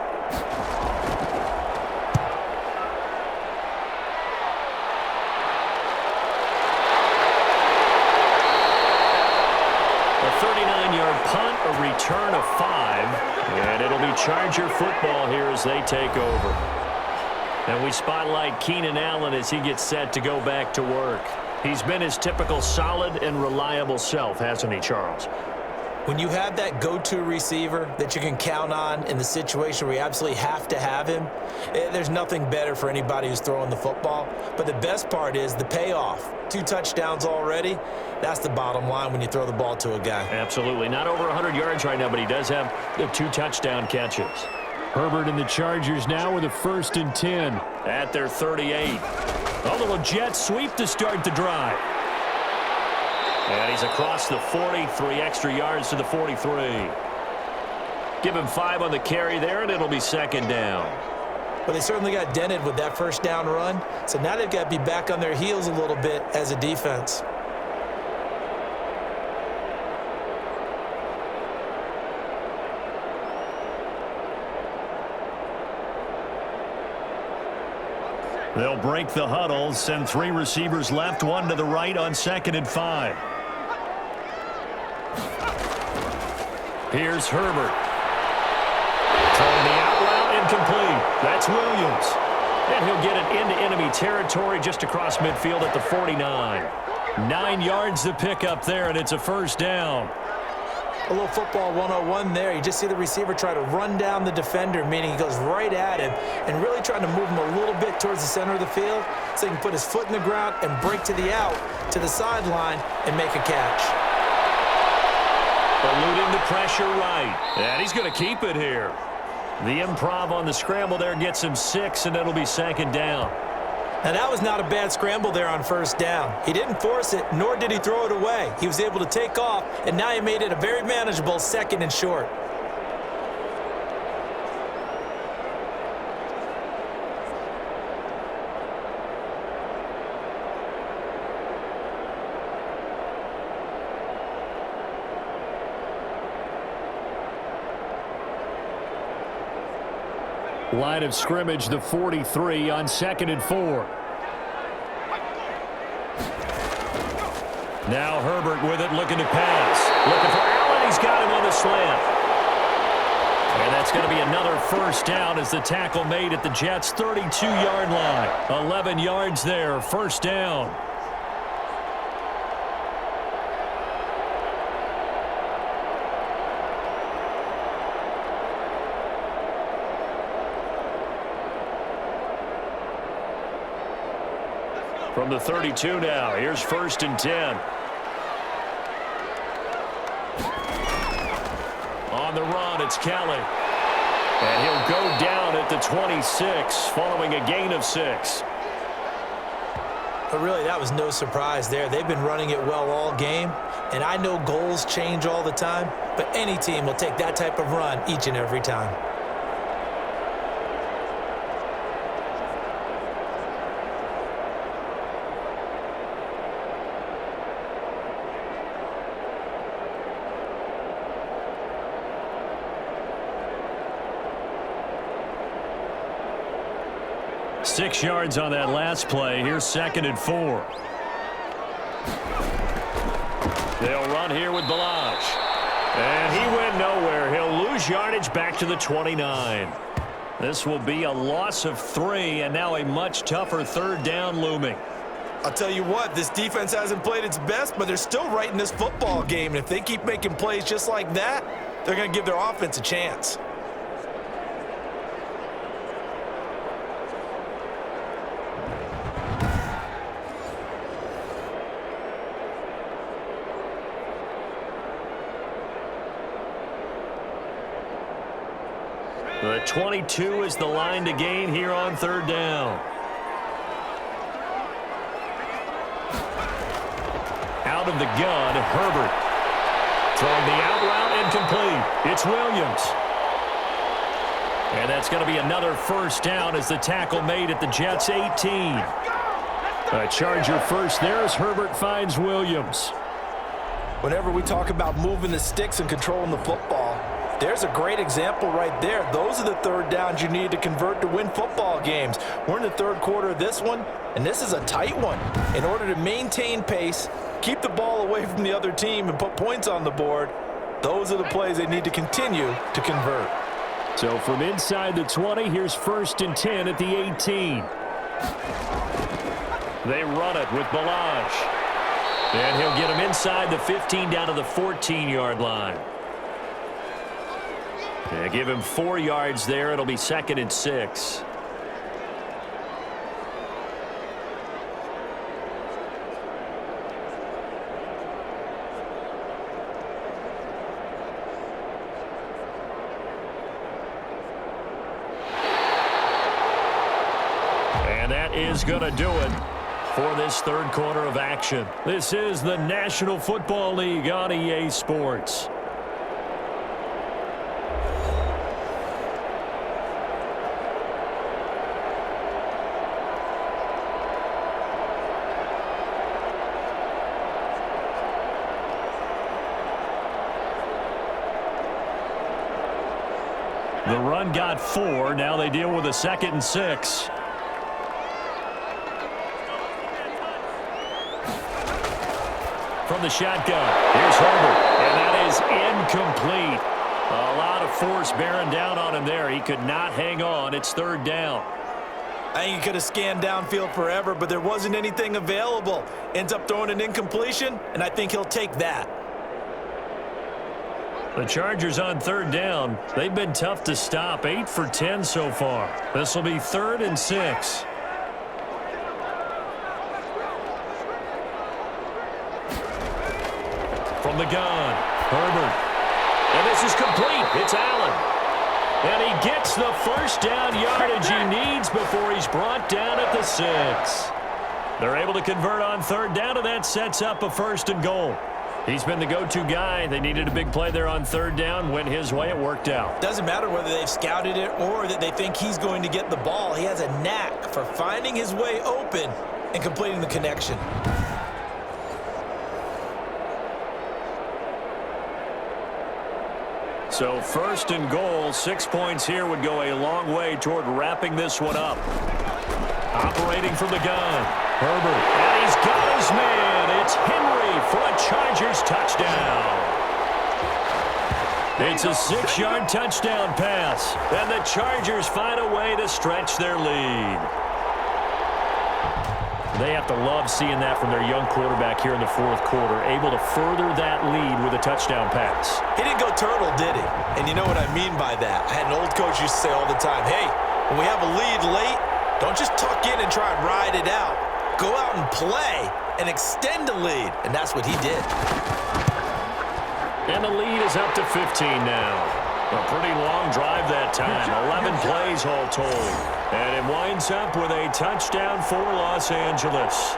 A 39-yard punt, a return of 5, and it'll be Charger football here as they take over. And we spotlight Keenan Allen as he gets set to go back to work. He's been his typical solid and reliable self, hasn't he, Charles? When you have that go-to receiver that you can count on in the situation where you absolutely have to have him, there's nothing better for anybody who's throwing the football. But the best part is the payoff. 2 touchdowns already. That's the bottom line when you throw the ball to a guy. Absolutely. Not over 100 yards right now, but he does have the 2 touchdown catches. Herbert and the Chargers now with a 1st and 10 at their 38. A little jet sweep to start the drive. And he's across the 40, 3 extra yards to the 43. Give him 5 on the carry there, and it'll be 2nd down. But they certainly got dented with that 1st down run, so now they've got to be back on their heels a little bit as a defense. They'll break the huddle, send 3 receivers left, 1 to the right on 2nd and 5. Here's Herbert. Throwing the out route, incomplete. That's Williams. And he'll get it into enemy territory just across midfield at the 49. 9 yards to pick up there, and it's a 1st down. A little football 101 there. You just see the receiver try to run down the defender, meaning he goes right at him and really trying to move him a little bit towards the center of the field so he can put his foot in the ground and break to the out, to the sideline, and make a catch. Eluding the pressure right. And he's going to keep it here. The improv on the scramble there gets him 6, and it'll be 2nd down. Now, that was not a bad scramble there on 1st down. He didn't force it, nor did he throw it away. He was able to take off, and now he made it a very manageable 2nd and short. Line of scrimmage, the 43 on 2nd and 4. Now Herbert with it, looking to pass. Looking for Allen. He's got him on the slant. And that's going to be another first down as the tackle made at the Jets' 32-yard line. 11 yards there, first down. From the 32 now, here's 1st and 10. On the run, it's Kelly. And he'll go down at the 26, following a gain of 6. But really, that was no surprise there. They've been running it well all game, and I know goals change all the time, but any team will take that type of run each and every time. Six yards on that last play. Here's 2nd and 4. They'll run here with Balazs. And he went nowhere. He'll lose yardage back to the 29. This will be a loss of 3, and now a much tougher 3rd down looming. I'll tell you what, this defense hasn't played its best, but they're still right in this football game. And if they keep making plays just like that, they're going to give their offense a chance. The 22 is the line to gain here on 3rd down. Out of the gun, Herbert. Throwing the out route incomplete. It's Williams. And that's going to be another first down as the tackle made at the Jets' 18. A Charger first there as Herbert finds Williams. Whenever we talk about moving the sticks and controlling the football, there's a great example right there. Those are the 3rd downs you need to convert to win football games. We're in the 3rd quarter of this one, and this is a tight one. In order to maintain pace, keep the ball away from the other team, and put points on the board, those are the plays they need to continue to convert. So from inside the 20, here's 1st and 10 at the 18. They run it with Balazs. And he'll get him inside the 15 down to the 14-yard line. Yeah, give him 4 yards there. It'll be 2nd and 6. And that is going to do it for this 3rd quarter of action. This is the National Football League on EA Sports. The run got 4. Now they deal with a 2nd and 6. From the shotgun, here's Herbert, and that is incomplete. A lot of force bearing down on him there. He could not hang on. It's 3rd down. I think he could have scanned downfield forever, but there wasn't anything available. Ends up throwing an incompletion, and I think he'll take that. The Chargers on 3rd down. They've been tough to stop. 8 for 10 so far. This will be 3rd and 6. From the gun, Herbert. And this is complete. It's Allen. And he gets the first down yardage he needs before he's brought down at the 6. They're able to convert on 3rd down, and that sets up a 1st and goal. He's been the go-to guy. They needed a big play there on 3rd down. Went his way. It worked out. Doesn't matter whether they've scouted it or that they think he's going to get the ball. He has a knack for finding his way open and completing the connection. So first and goal, 6 points here would go a long way toward wrapping this one up. Operating from the gun, Herbert, and he's got his man. It's Henry for a Chargers touchdown. It's a 6-yard touchdown pass, and the Chargers find a way to stretch their lead. They have to love seeing that from their young quarterback here in the fourth quarter, able to further that lead with a touchdown pass. He didn't go turtle, did he? And you know what I mean by that. I had an old coach used to say all the time, hey, when we have a lead late, don't just tuck in and try and ride it out. Go out and play and extend the lead. And that's what he did. And the lead is up to 15 now. A pretty long drive that time. 11 plays all told. And it winds up with a touchdown for Los Angeles.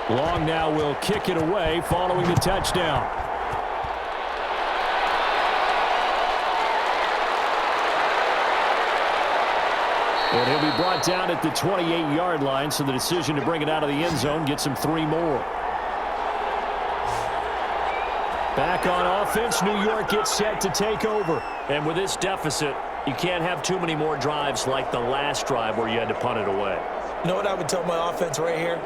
Long now will kick it away following the touchdown. And he'll be brought down at the 28-yard line, so the decision to bring it out of the end zone gets him 3 more. Back on offense, New York gets set to take over. And with this deficit, you can't have too many more drives like the last drive where you had to punt it away. You know what I would tell my offense right here?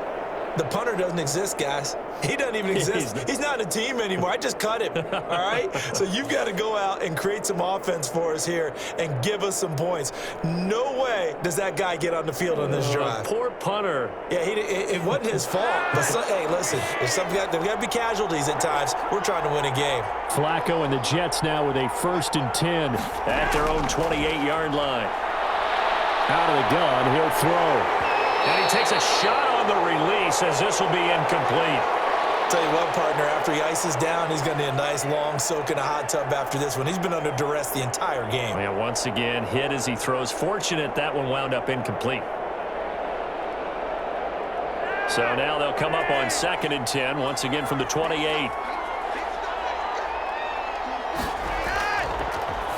The punter doesn't exist, guys. He doesn't even exist. He's not a team anymore. I just cut him, all right? So you've got to go out and create some offense for us here and give us some points. No way does that guy get on the field on this drive. Poor punter. Yeah, it wasn't his fault. But hey, listen, there's got to be casualties at times. We're trying to win a game. Flacco and the Jets now with a 1st and 10 at their own 28-yard line. Out of the gun, he'll throw. And he takes a shot on the release as this will be incomplete. Tell you what, partner, after he ices down, he's going to need a nice long soak in a hot tub after this one. He's been under duress the entire game. And once again, hit as he throws. Fortunate that one wound up incomplete. So now they'll come up on 2nd and 10, once again from the 28.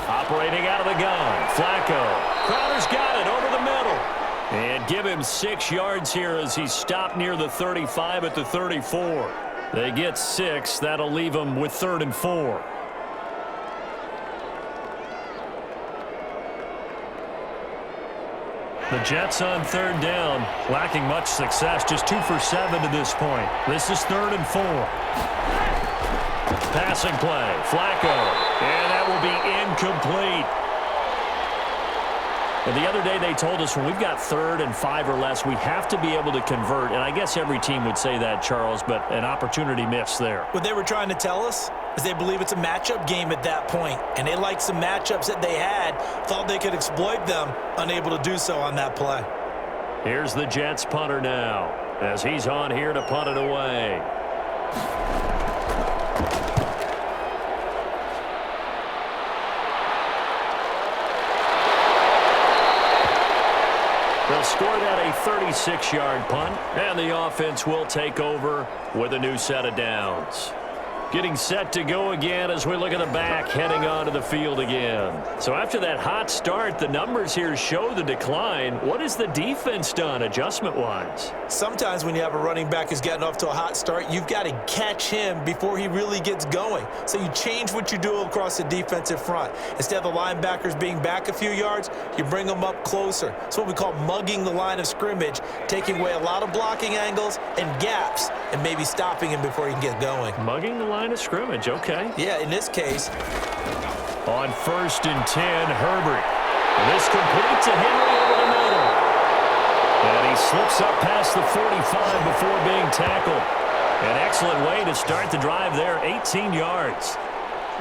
Operating out of the gun, Flacco. Crowder's got it over the middle. And give him 6 yards here as he's stopped near the 35 at the 34. They get 6. That'll leave them with 3rd and 4. The Jets on 3rd down, lacking much success. Just 2 for 7 to this point. This is 3rd and 4. Passing play, Flacco. And that will be incomplete. And the other day they told us when we've got 3rd and 5 or less, we have to be able to convert. And I guess every team would say that, Charles, but an opportunity missed there. What they were trying to tell us is they believe it's a matchup game at that point. And they liked some matchups that they had, thought they could exploit them, unable to do so on that play. Here's the Jets punter now as he's on here to punt it away. They'll score that a 36-yard punt, and the offense will take over with a new set of downs. Getting set to go again as we look at the back heading onto the field again. So after that hot start, the numbers here show the decline. What has the defense done adjustment-wise? Sometimes when you have a running back who's getting off to a hot start, you've got to catch him before he really gets going. So you change what you do across the defensive front. Instead of the linebackers being back a few yards, you bring them up closer. It's what we call mugging the line of scrimmage, taking away a lot of blocking angles and gaps and maybe stopping him before he can get going. Mugging the line of scrimmage, okay. Yeah, in this case. On 1st and 10, Herbert. This complete to Henry over the middle. And he slips up past the 45 before being tackled. An excellent way to start the drive there, 18 yards.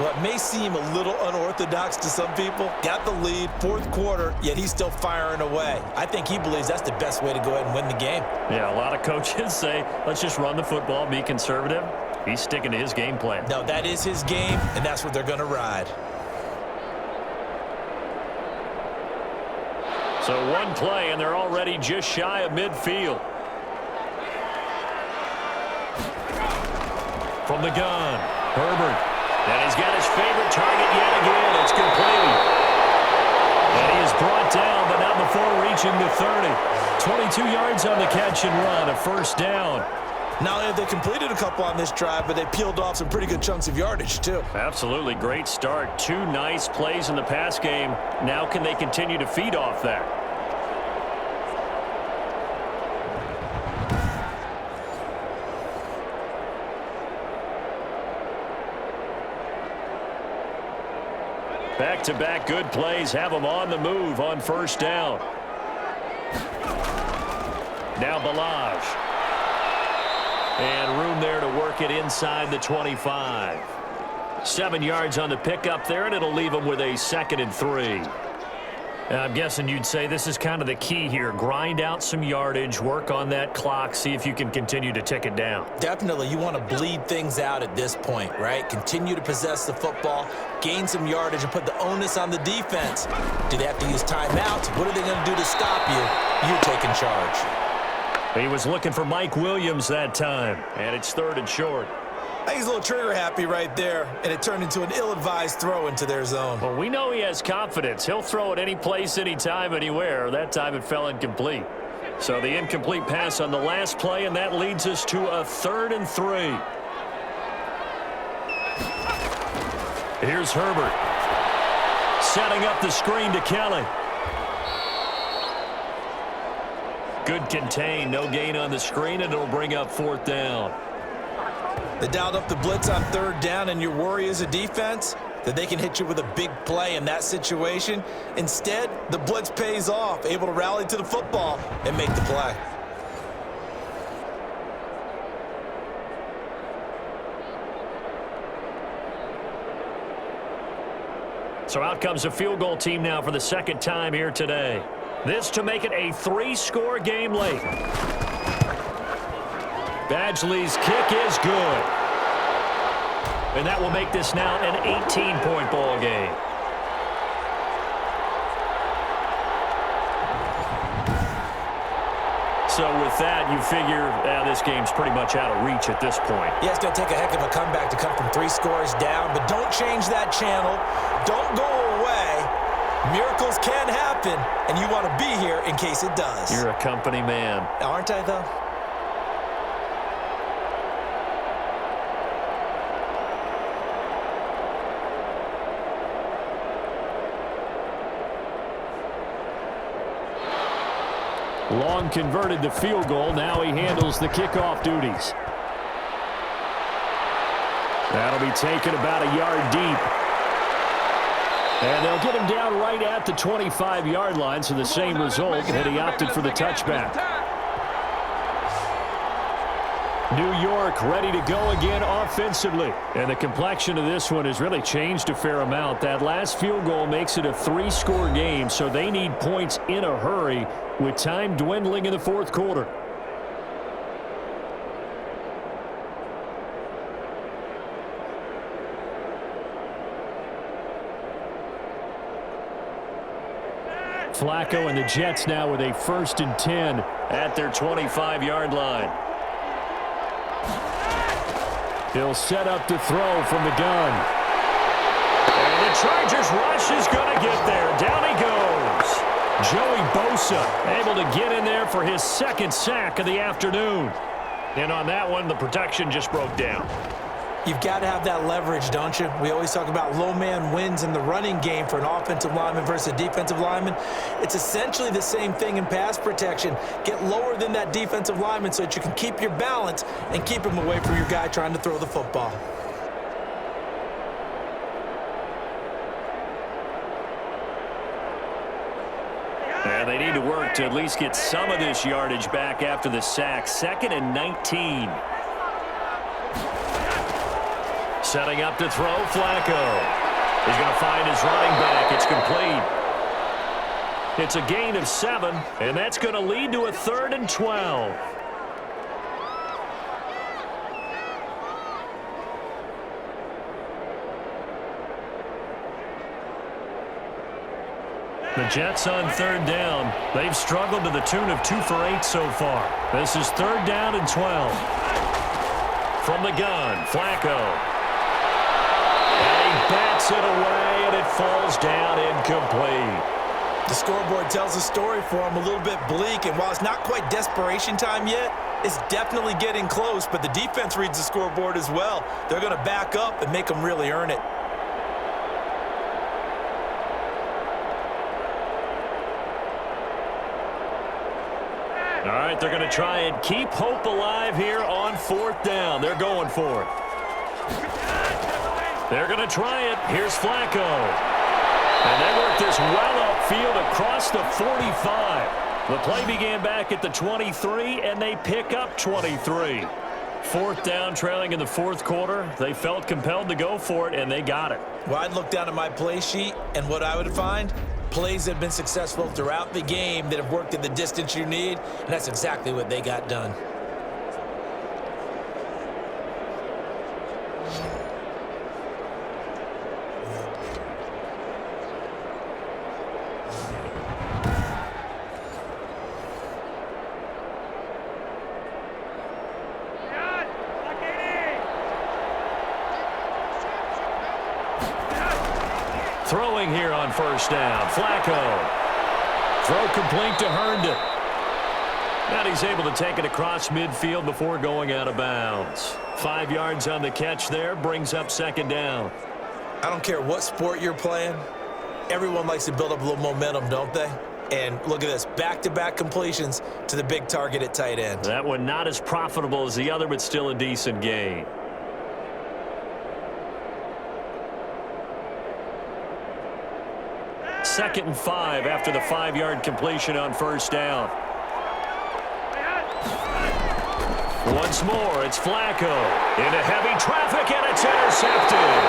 Well, it may seem a little unorthodox to some people. Got the lead, 4th quarter, yet he's still firing away. I think he believes that's the best way to go ahead and win the game. Yeah, a lot of coaches say, let's just run the football, be conservative. He's sticking to his game plan. No, that is his game, and that's what they're going to ride. So one play, and they're already just shy of midfield. From the gun, Herbert. And he's got his favorite target yet again. It's complete. And he is brought down, but not before reaching the 30. 22 yards on the catch and run, a first down. Not only have they completed a couple on this drive, but they peeled off some pretty good chunks of yardage, too. Absolutely great start. 2 nice plays in the pass game. Now can they continue to feed off that? Back-to-back good plays have them on the move on first down. Now Balaj. And room there to work it inside the 25. 7 yards on the pickup there, and it'll leave them with a 2nd and 3. I'm guessing you'd say this is kind of the key here. Grind out some yardage, work on that clock, see if you can continue to tick it down. Definitely. You want to bleed things out at this point, right? Continue to possess the football, gain some yardage, and put the onus on the defense. Do they have to use timeouts? What are they going to do to stop you? You're taking charge. He was looking for Mike Williams that time, and it's 3rd and short. I think he's a little trigger happy right there, and it turned into an ill-advised throw into their zone. Well, we know he has confidence. He'll throw it any place, anytime, anywhere. That time it fell incomplete. So the incomplete pass on the last play, and that leads us to a 3rd and 3. Here's Herbert. Setting up the screen to Kelly. Good contain, no gain on the screen, and it'll bring up 4th down. They dialed up the blitz on 3rd down, and your worry as a defense that they can hit you with a big play in that situation. Instead, the blitz pays off, able to rally to the football and make the play. So out comes a field goal team now for the 2nd time here today. This to make it a 3-score game late. Badgley's kick is good. And that will make this now an 18-point ball game. So with that, you figure this game's pretty much out of reach at this point. Yeah, it's going to take a heck of a comeback to come from 3 scores down, but don't change that channel. Don't go away. Miracles can happen, and you want to be here in case it does. You're a company man. Aren't I, though? Long converted the field goal. Now he handles the kickoff duties. That'll be taken about a yard deep. And they'll get him down right at the 25-yard line, so the same result, and he opted for the touchback. New York ready to go again offensively. And the complexion of this one has really changed a fair amount. That last field goal makes it a 3-score game, so they need points in a hurry with time dwindling in the 4th quarter. Flacco and the Jets now with a 1st and 10 at their 25-yard line. He'll set up to throw from the gun. And the Chargers rush is going to get there. Down he goes. Joey Bosa able to get in there for his 2nd sack of the afternoon. And on that one, the protection just broke down. You've got to have that leverage, don't you? We always talk about low man wins in the running game for an offensive lineman versus a defensive lineman. It's essentially the same thing in pass protection. Get lower than that defensive lineman so that you can keep your balance and keep him away from your guy trying to throw the football. And they need to work to at least get some of this yardage back after the sack. 2nd and 19. Setting up to throw, Flacco. He's going to find his running back. It's complete. It's a gain of 7, and that's going to lead to a 3rd and 12. The Jets on third down. They've struggled to the tune of 2 for 8 so far. This is third down and 12. From the gun, Flacco. And he bats it away, and it falls down incomplete. The scoreboard tells a story for him, a little bit bleak, and while it's not quite desperation time yet, it's definitely getting close, but the defense reads the scoreboard as well. They're going to back up and make them really earn it. All right, they're going to try and keep hope alive here on fourth down. They're going for it. They're going to try it. Here's Flacco. And they work this well upfield across the 45. The play began back at the 23, and they pick up 23. Fourth down, trailing in the fourth quarter. They felt compelled to go for it, and they got it. Well, I'd look down at my play sheet, and what I would find, plays that have been successful throughout the game that have worked at the distance you need, and that's exactly what they got done. Throwing here on first down. Flacco. Throw complete to Herndon. And he's able to take it across midfield before going out of bounds. 5 yards on the catch there. Brings up second down. I don't care what sport you're playing. Everyone likes to build up a little momentum, don't they? And look at this. Back-to-back completions to the big target at tight end. That one not as profitable as the other, but still a decent gain. Second and 5 after the 5-yard completion on first down. Once more, it's Flacco. Into heavy traffic, and it's intercepted.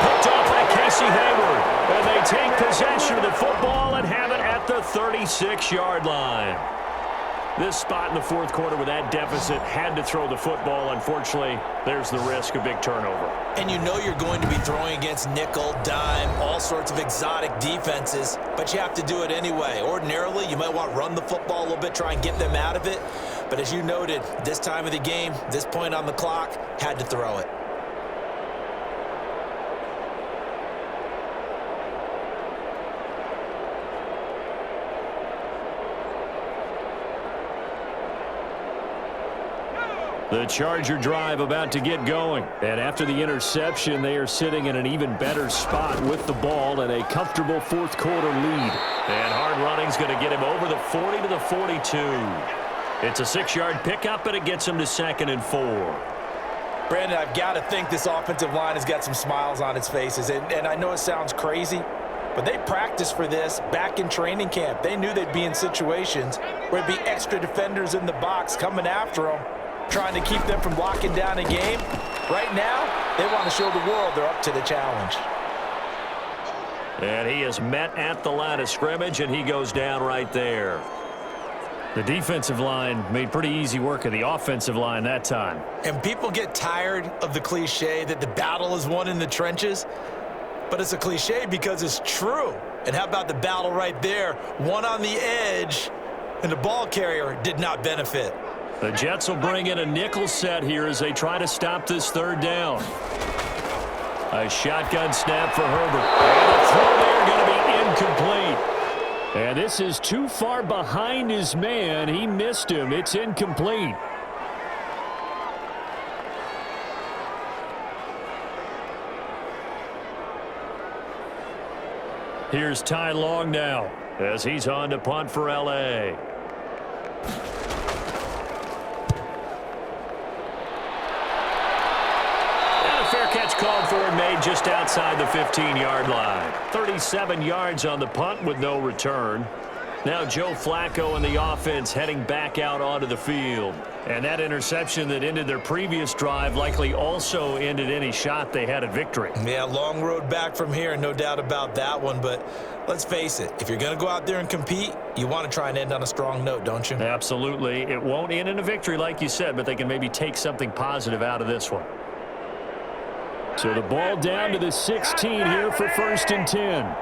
Picked off by Casey Hayward. And they take possession of the football and have it at the 36-yard line. This spot in the fourth quarter with that deficit had to throw the football. Unfortunately, there's the risk of big turnover. And you know you're going to be throwing against nickel, dime, all sorts of exotic defenses, but you have to do it anyway. Ordinarily, you might want to run the football a little bit, try and get them out of it. But as you noted, this time of the game, this point on the clock, had to throw it. The Charger drive about to get going. And after the interception, they are sitting in an even better spot with the ball and a comfortable fourth quarter lead. And hard running's going to get him over the 40 to the 42. It's a 6-yard pickup, and it gets him to 2nd and 4. Brandon, I've got to think this offensive line has got some smiles on its faces. And I know it sounds crazy, but they practiced for this back in training camp. They knew they'd be in situations where there'd be extra defenders in the box coming after them, trying to keep them from locking down a game. Right now, they want to show the world they're up to the challenge. And he is met at the line of scrimmage, and he goes down right there. The defensive line made pretty easy work of the offensive line that time. And people get tired of the cliche that the battle is won in the trenches, but it's a cliche because it's true. And how about the battle right there? One on the edge, and the ball carrier did not benefit. The Jets will bring in a nickel set here as they try to stop this third down. A shotgun snap for Herbert. And the throw there going to be incomplete. And this is too far behind his man. He missed him. It's incomplete. Here's Ty Long now as he's on to punt for L.A. Called for and made just outside the 15-yard line. 37 yards on the punt with no return. Now Joe Flacco and the offense heading back out onto the field. And that interception that ended their previous drive likely also ended any shot they had at victory. Yeah, long road back from here, no doubt about that one. But let's face it, if you're going to go out there and compete, you want to try and end on a strong note, don't you? Absolutely. It won't end in a victory like you said, but they can maybe take something positive out of this one. So the ball down to the 16 here for 1st and 10.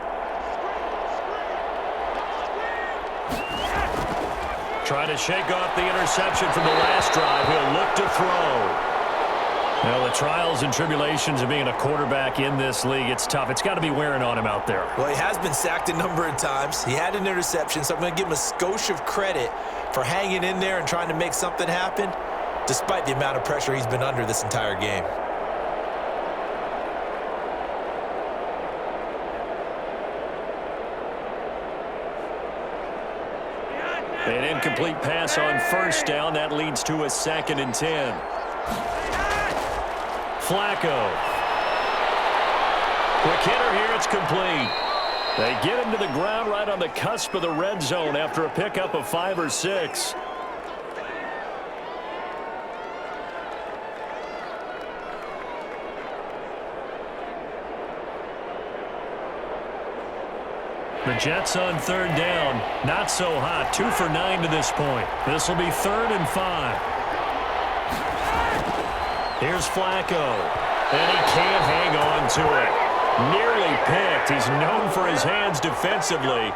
Trying to shake off the interception from the last drive. He'll look to throw. Well, the trials and tribulations of being a quarterback in this league, it's tough. It's got to be wearing on him out there. Well, he has been sacked a number of times. He had an interception, so I'm going to give him a skosh of credit for hanging in there and trying to make something happen, despite the amount of pressure he's been under this entire game. An incomplete pass on first down. That leads to a 2nd and 10. Flacco. Quick hitter here. It's complete. They get him to the ground right on the cusp of the red zone after a pickup of 5 or 6. The Jets on 3rd down. Not so hot. 2 for 9 to this point. This will be 3rd and 5. Here's Flacco, and he can't hang on to it. Nearly picked. He's known for his hands defensively,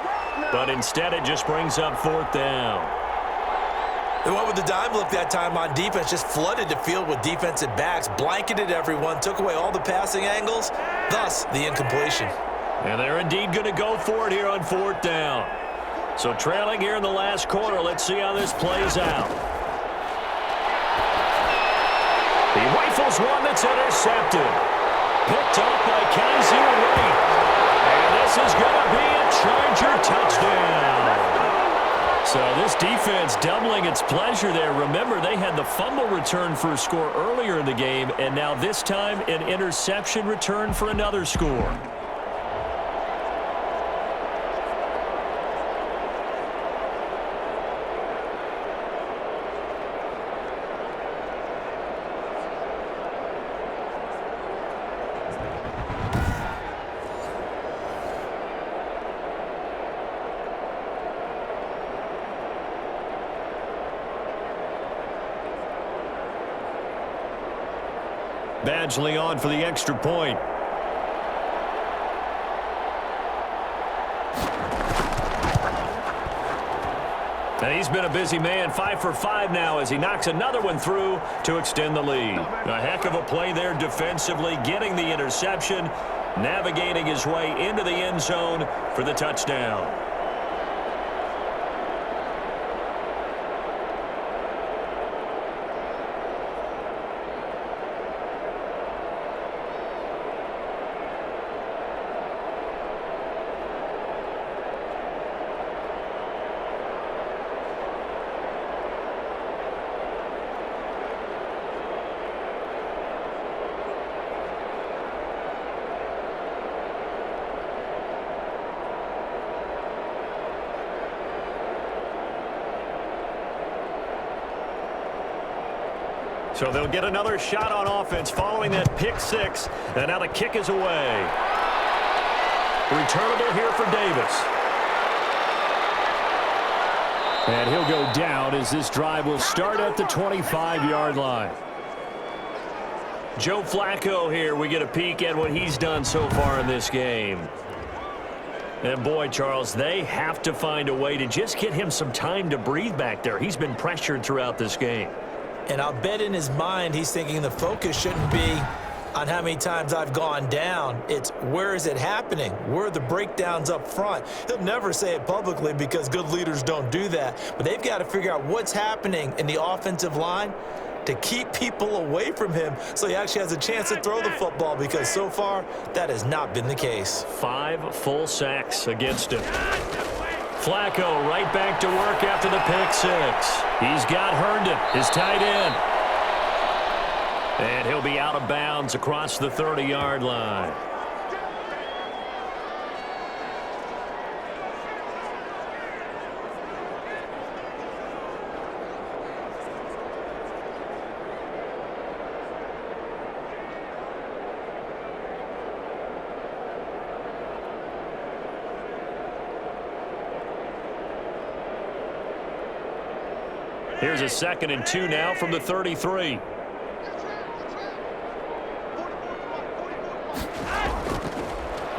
but instead it just brings up 4th down. They went with the dime look that time on defense, just flooded the field with defensive backs, blanketed everyone, took away all the passing angles, thus the incompletion. And they're indeed going to go for it here on 4th down. So trailing here in the last quarter, let's see how this plays out. He rifles one that's intercepted. Picked up by Kaiser Wright. And this is going to be a Charger touchdown. So this defense doubling its pleasure there. Remember, they had the fumble return for a score earlier in the game, and now this time an interception return for another score. Badgley on for the extra point. And he's been a busy man. 5 for 5 now as he knocks another one through to extend the lead. A heck of a play there defensively, getting the interception, navigating his way into the end zone for the touchdown. So they'll get another shot on offense following that pick 6. And now the kick is away. Returnable here for Davis. And he'll go down as this drive will start at the 25-yard line. Joe Flacco here. We get a peek at what he's done so far in this game. And boy, Charles, they have to find a way to just get him some time to breathe back there. He's been pressured throughout this game. And I'll bet in his mind he's thinking the focus shouldn't be on how many times I've gone down. It's where is it happening? Where are the breakdowns up front? He'll never say it publicly because good leaders don't do that. But they've got to figure out what's happening in the offensive line to keep people away from him so he actually has a chance to throw the football, because so far that has not been the case. 5 full sacks against him. Flacco right back to work after the pick 6. He's got Herndon, his tight end. And he'll be out of bounds across the 30-yard line. Here's a 2nd and 2 now from the 33.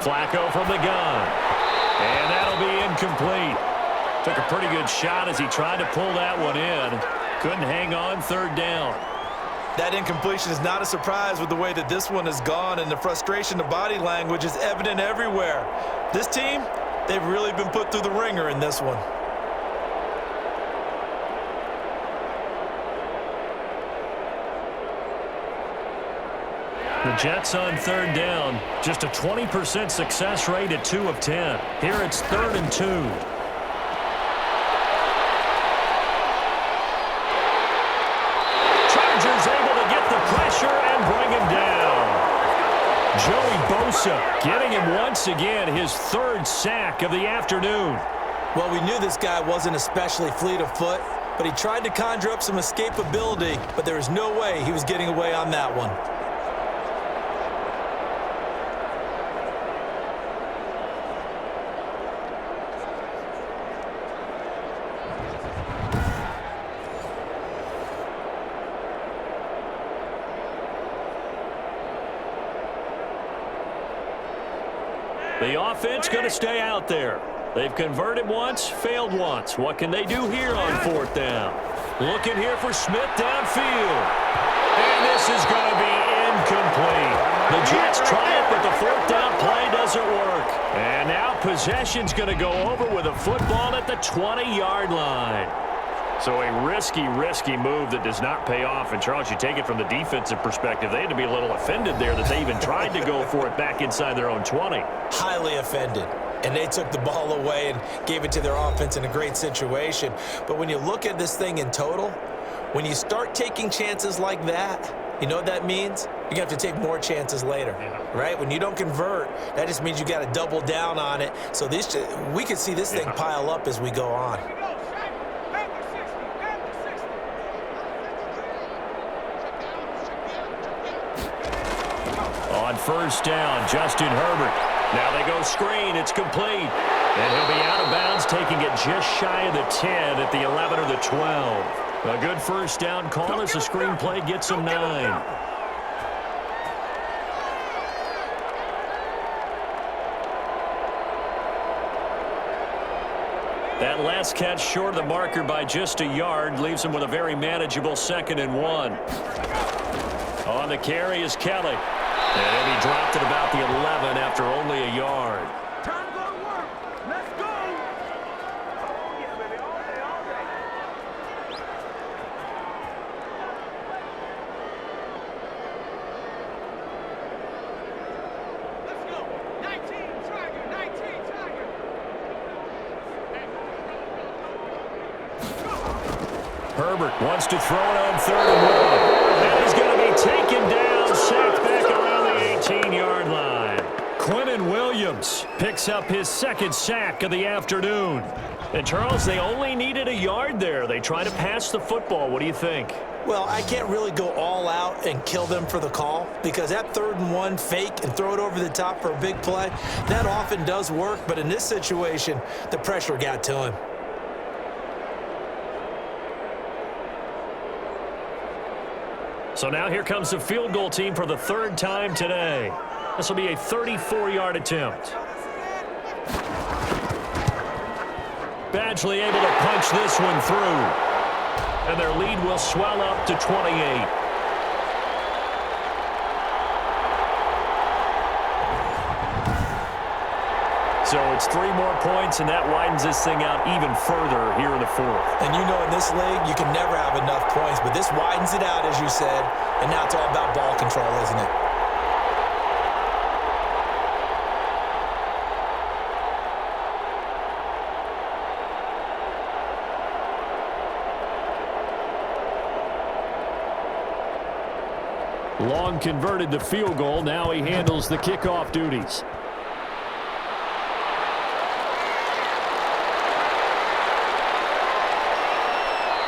Flacco from the gun. And that'll be incomplete. Took a pretty good shot as he tried to pull that one in. Couldn't hang on third down. That incompletion is not a surprise with the way that this one has gone, and the frustration, the body language is evident everywhere. This team, they've really been put through the ringer in this one. The Jets on third down. Just a 20% success rate at 2 of 10. Here it's 3rd and 2. Chargers able to get the pressure and bring him down. Joey Bosa getting him once again his 3rd sack of the afternoon. Well, we knew this guy wasn't especially fleet of foot, but he tried to conjure up some escapability, but there was no way he was getting away on that one. The offense going to stay out there. They've converted once, failed once. What can they do here on 4th down? Looking here for Smith downfield. And this is going to be incomplete. The Jets try it, but the 4th down play doesn't work. And now possession's going to go over with a football at the 20-yard line. So a risky move that does not pay off. And, Charles, you take it from the defensive perspective. They had to be a little offended there that they even tried to go for it back inside their own 20. Highly offended. And they took the ball away and gave it to their offense in a great situation. But when you look at this thing in total, when you start taking chances like that, you know what that means? You have to take more chances later, right? When you don't convert, that just means you got to double down on it. So we could see this thing pile up as we go on. On 1st down, Justin Herbert. Now they go screen. It's complete. And he'll be out of bounds, taking it just shy of the 10 at the 11 or the 12. A good 1st down call as the screen play gets him 9. That last catch short of the marker by just a yard leaves him with a very manageable 2nd and 1. On the carry is Kelly. And he'll be dropped at about the 11 after only a yard. Time to go to work. Let's go. Oh, yeah, baby. All day, all day. Let's go. 19, Tiger. 19, Tiger. Herbert wants to throw it on 3rd and 1. And he's going to be taken down, sacked back around the 18-yard line. Quinnen Williams picks up his 2nd sack of the afternoon. And, Charles, they only needed a yard there. They try to pass the football. What do you think? Well, I can't really go all out and kill them for the call because that 3rd and 1 fake and throw it over the top for a big play, that often does work. But in this situation, the pressure got to him. So now here comes the field goal team for the 3rd time today. This will be a 34-yard attempt. Badgley able to punch this one through. And their lead will swell up to 28. So it's 3 more points, and that widens this thing out even further here in the 4th. And you know in this league, you can never have enough points, but this widens it out, as you said, and now it's all about ball control, isn't it? Long converted the field goal. Now he handles the kickoff duties.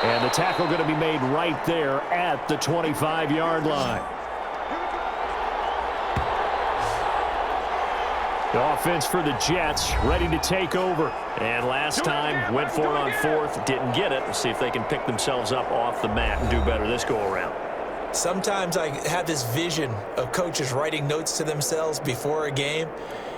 And the tackle going to be made right there at the 25-yard line. The offense for the Jets ready to take over. And last time went for it on 4th, didn't get it. We'll see if they can pick themselves up off the mat and do better this go around. Sometimes I have this vision of coaches writing notes to themselves before a game,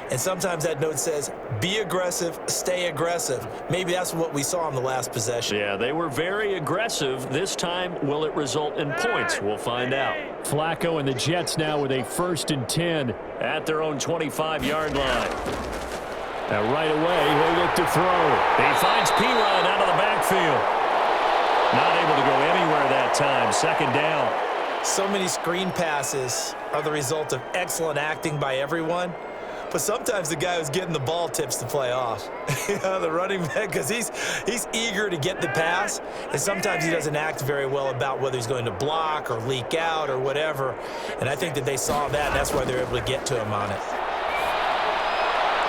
And sometimes that note says, be aggressive, stay aggressive. Maybe that's what we saw in the last possession. Yeah, they were very aggressive. This time, will it result in points? We'll find out. Flacco and the Jets now with a 1st and 10. At their own 25-yard line. Now right away, he'll look to throw. He finds P-Ryan out of the backfield. Not able to go anywhere that time. 2nd down. So many screen passes are the result of excellent acting by everyone. But sometimes the guy who's getting the ball tips the play off. The running back, because he's eager to get the pass, and sometimes he doesn't act very well about whether he's going to block or leak out or whatever. And I think that they saw that, and that's why they're able to get to him on it.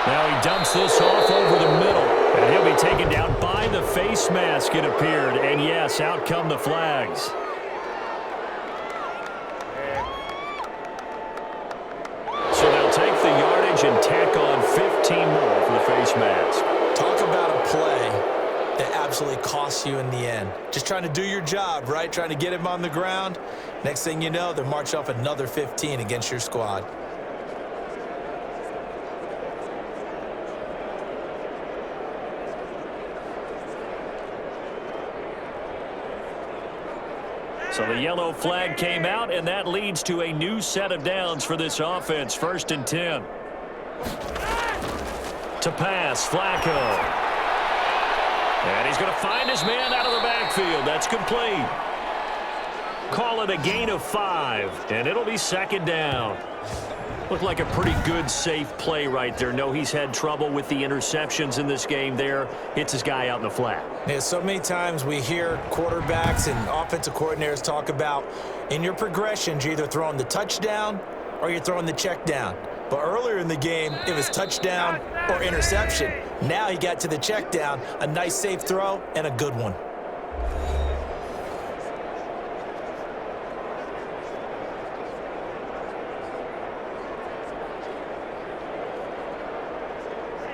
Now he dumps this off over the middle, and he'll be taken down by the face mask, it appeared. And yes, out come the flags. Take the yardage and tack on 15 more for the face mask. Talk about a play that absolutely costs you in the end. Just trying to do your job, right? Trying to get him on the ground. Next thing you know, they're marching off another 15 against your squad. So the yellow flag came out, and that leads to a new set of downs for this offense. 1st and 10. To pass, Flacco. And he's going to find his man out of the backfield. That's complete. Call it a gain of 5, and it'll be 2nd down. Looked like a pretty good, safe play right there. No, he's had trouble with the interceptions in this game there. Hits his guy out in the flat. Yeah, so many times we hear quarterbacks and offensive coordinators talk about in your progressions, you're either throwing the touchdown or you're throwing the check down. But earlier in the game, it was touchdown or interception. Now he got to the check down, a nice safe throw, and a good one.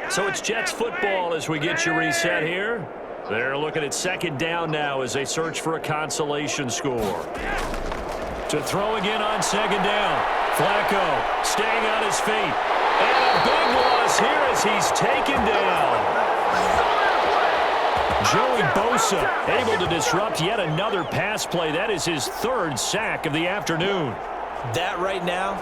So it's Jets football as we get you reset here. They're looking at 2nd down now as they search for a consolation score. To throw again on 2nd down. Flacco staying on his feet. And a big loss here as he's taken down. Joey Bosa able to disrupt yet another pass play. That is his 3rd sack of the afternoon. That right now,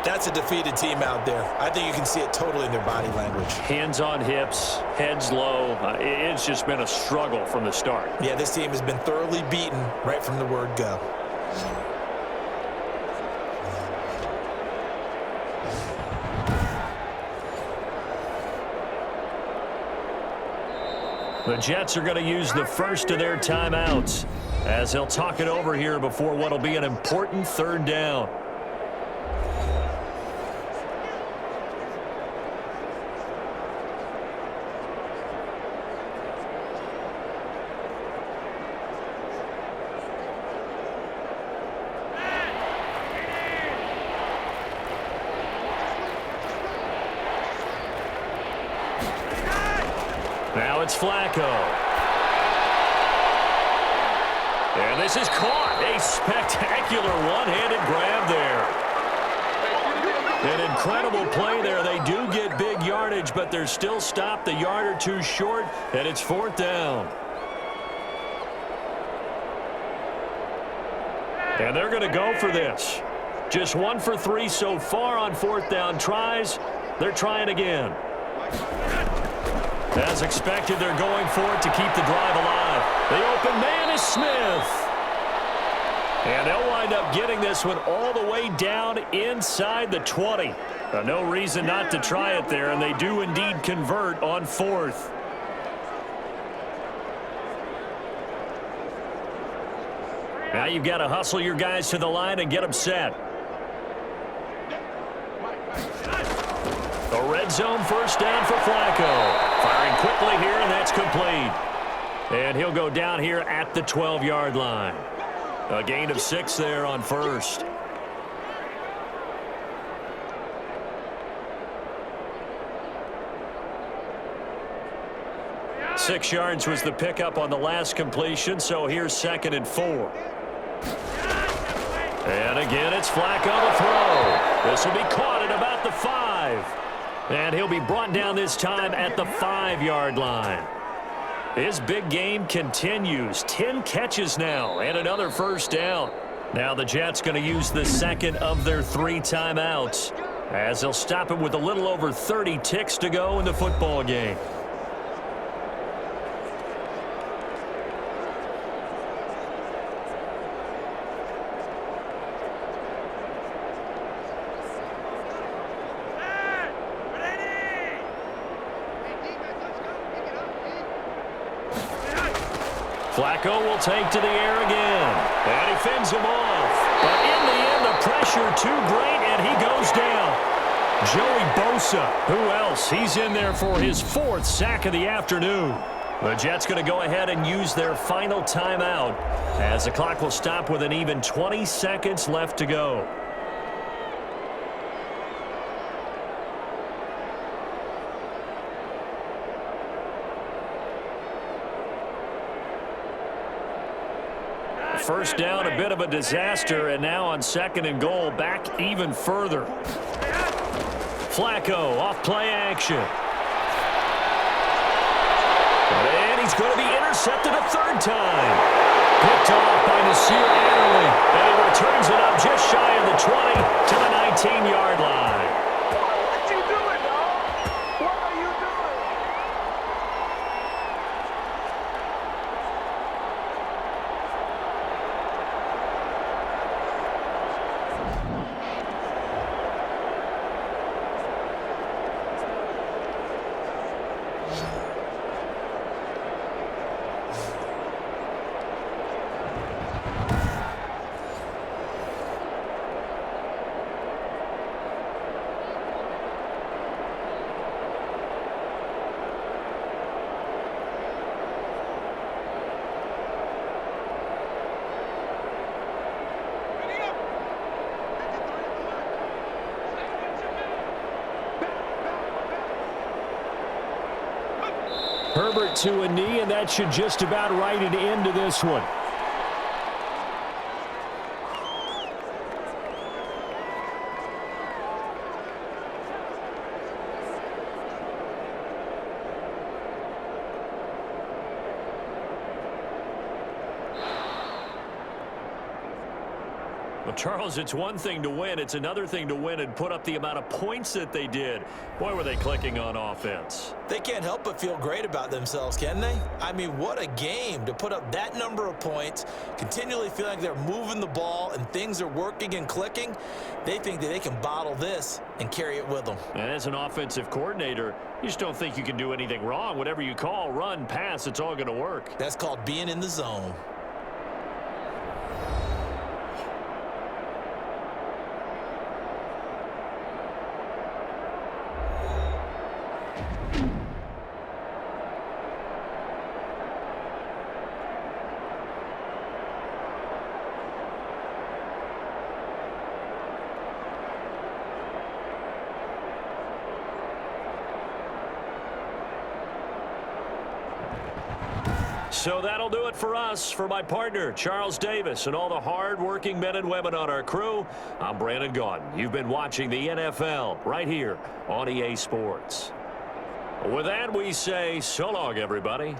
that's a defeated team out there. I think you can see it totally in their body language. Hands on hips, heads low. It's just been a struggle from the start. Yeah, this team has been thoroughly beaten right from the word go. The Jets are going to use the first of their timeouts as they'll talk it over here before what will be an important 3rd down. Now it's Flacco. And this is caught. A spectacular one-handed grab there. An incredible play there. They do get big yardage, but they're still stopped a yard or two short, and it's 4th down. And they're going to go for this. Just 1 for 3 so far on 4th down tries. They're trying again. As expected, they're going for it to keep the drive alive. The open man is Smith. And they'll wind up getting this one all the way down inside the 20. No reason not to try it there, and they do indeed convert on 4th. Now you've got to hustle your guys to the line and get them set. The red zone 1st down for Flacco. Firing quickly here, and that's complete. And he'll go down here at the 12-yard line. A gain of 6 there on 1st. Six yards was the pickup on the last completion, so here's 2nd and 4. And again, it's Flacco to throw. This will be caught at about the 5. And he'll be brought down this time at the 5-yard line. His big game continues. 10 catches now and another first down. Now the Jets going to use the second of their 3 timeouts as they'll stop it with a little over 30 ticks to go in the football game. Flacco will take to the air again. And he fends him off. But in the end, the pressure too great, and he goes down. Joey Bosa. Who else? He's in there for his 4th sack of the afternoon. The Jets going to go ahead and use their final timeout as the clock will stop with an even 20 seconds left to go. First down, a bit of a disaster, and now on 2nd and goal, back even further. Flacco off play action. And he's going to be intercepted a 3rd time. Picked off by Nasir Adderley, and he returns it up just shy of the 20 to the 19-yard line. What you doing, dog? What are you doing? Herbert to a knee, and that should just about write it into this one. Well, Charles, it's one thing to win. It's another thing to win and put up the amount of points that they did. Boy, were they clicking on offense. They can't help but feel great about themselves, can they? I mean, what a game to put up that number of points, continually feel like they're moving the ball and things are working and clicking. They think that they can bottle this and carry it with them. And as an offensive coordinator, you just don't think you can do anything wrong. Whatever you call, run, pass, it's all going to work. That's called being in the zone. So that'll do it for us. For my partner, Charles Davis, and all the hard-working men and women on our crew, I'm Brandon Gaudin. You've been watching the NFL right here on EA Sports. With that, we say so long, everybody.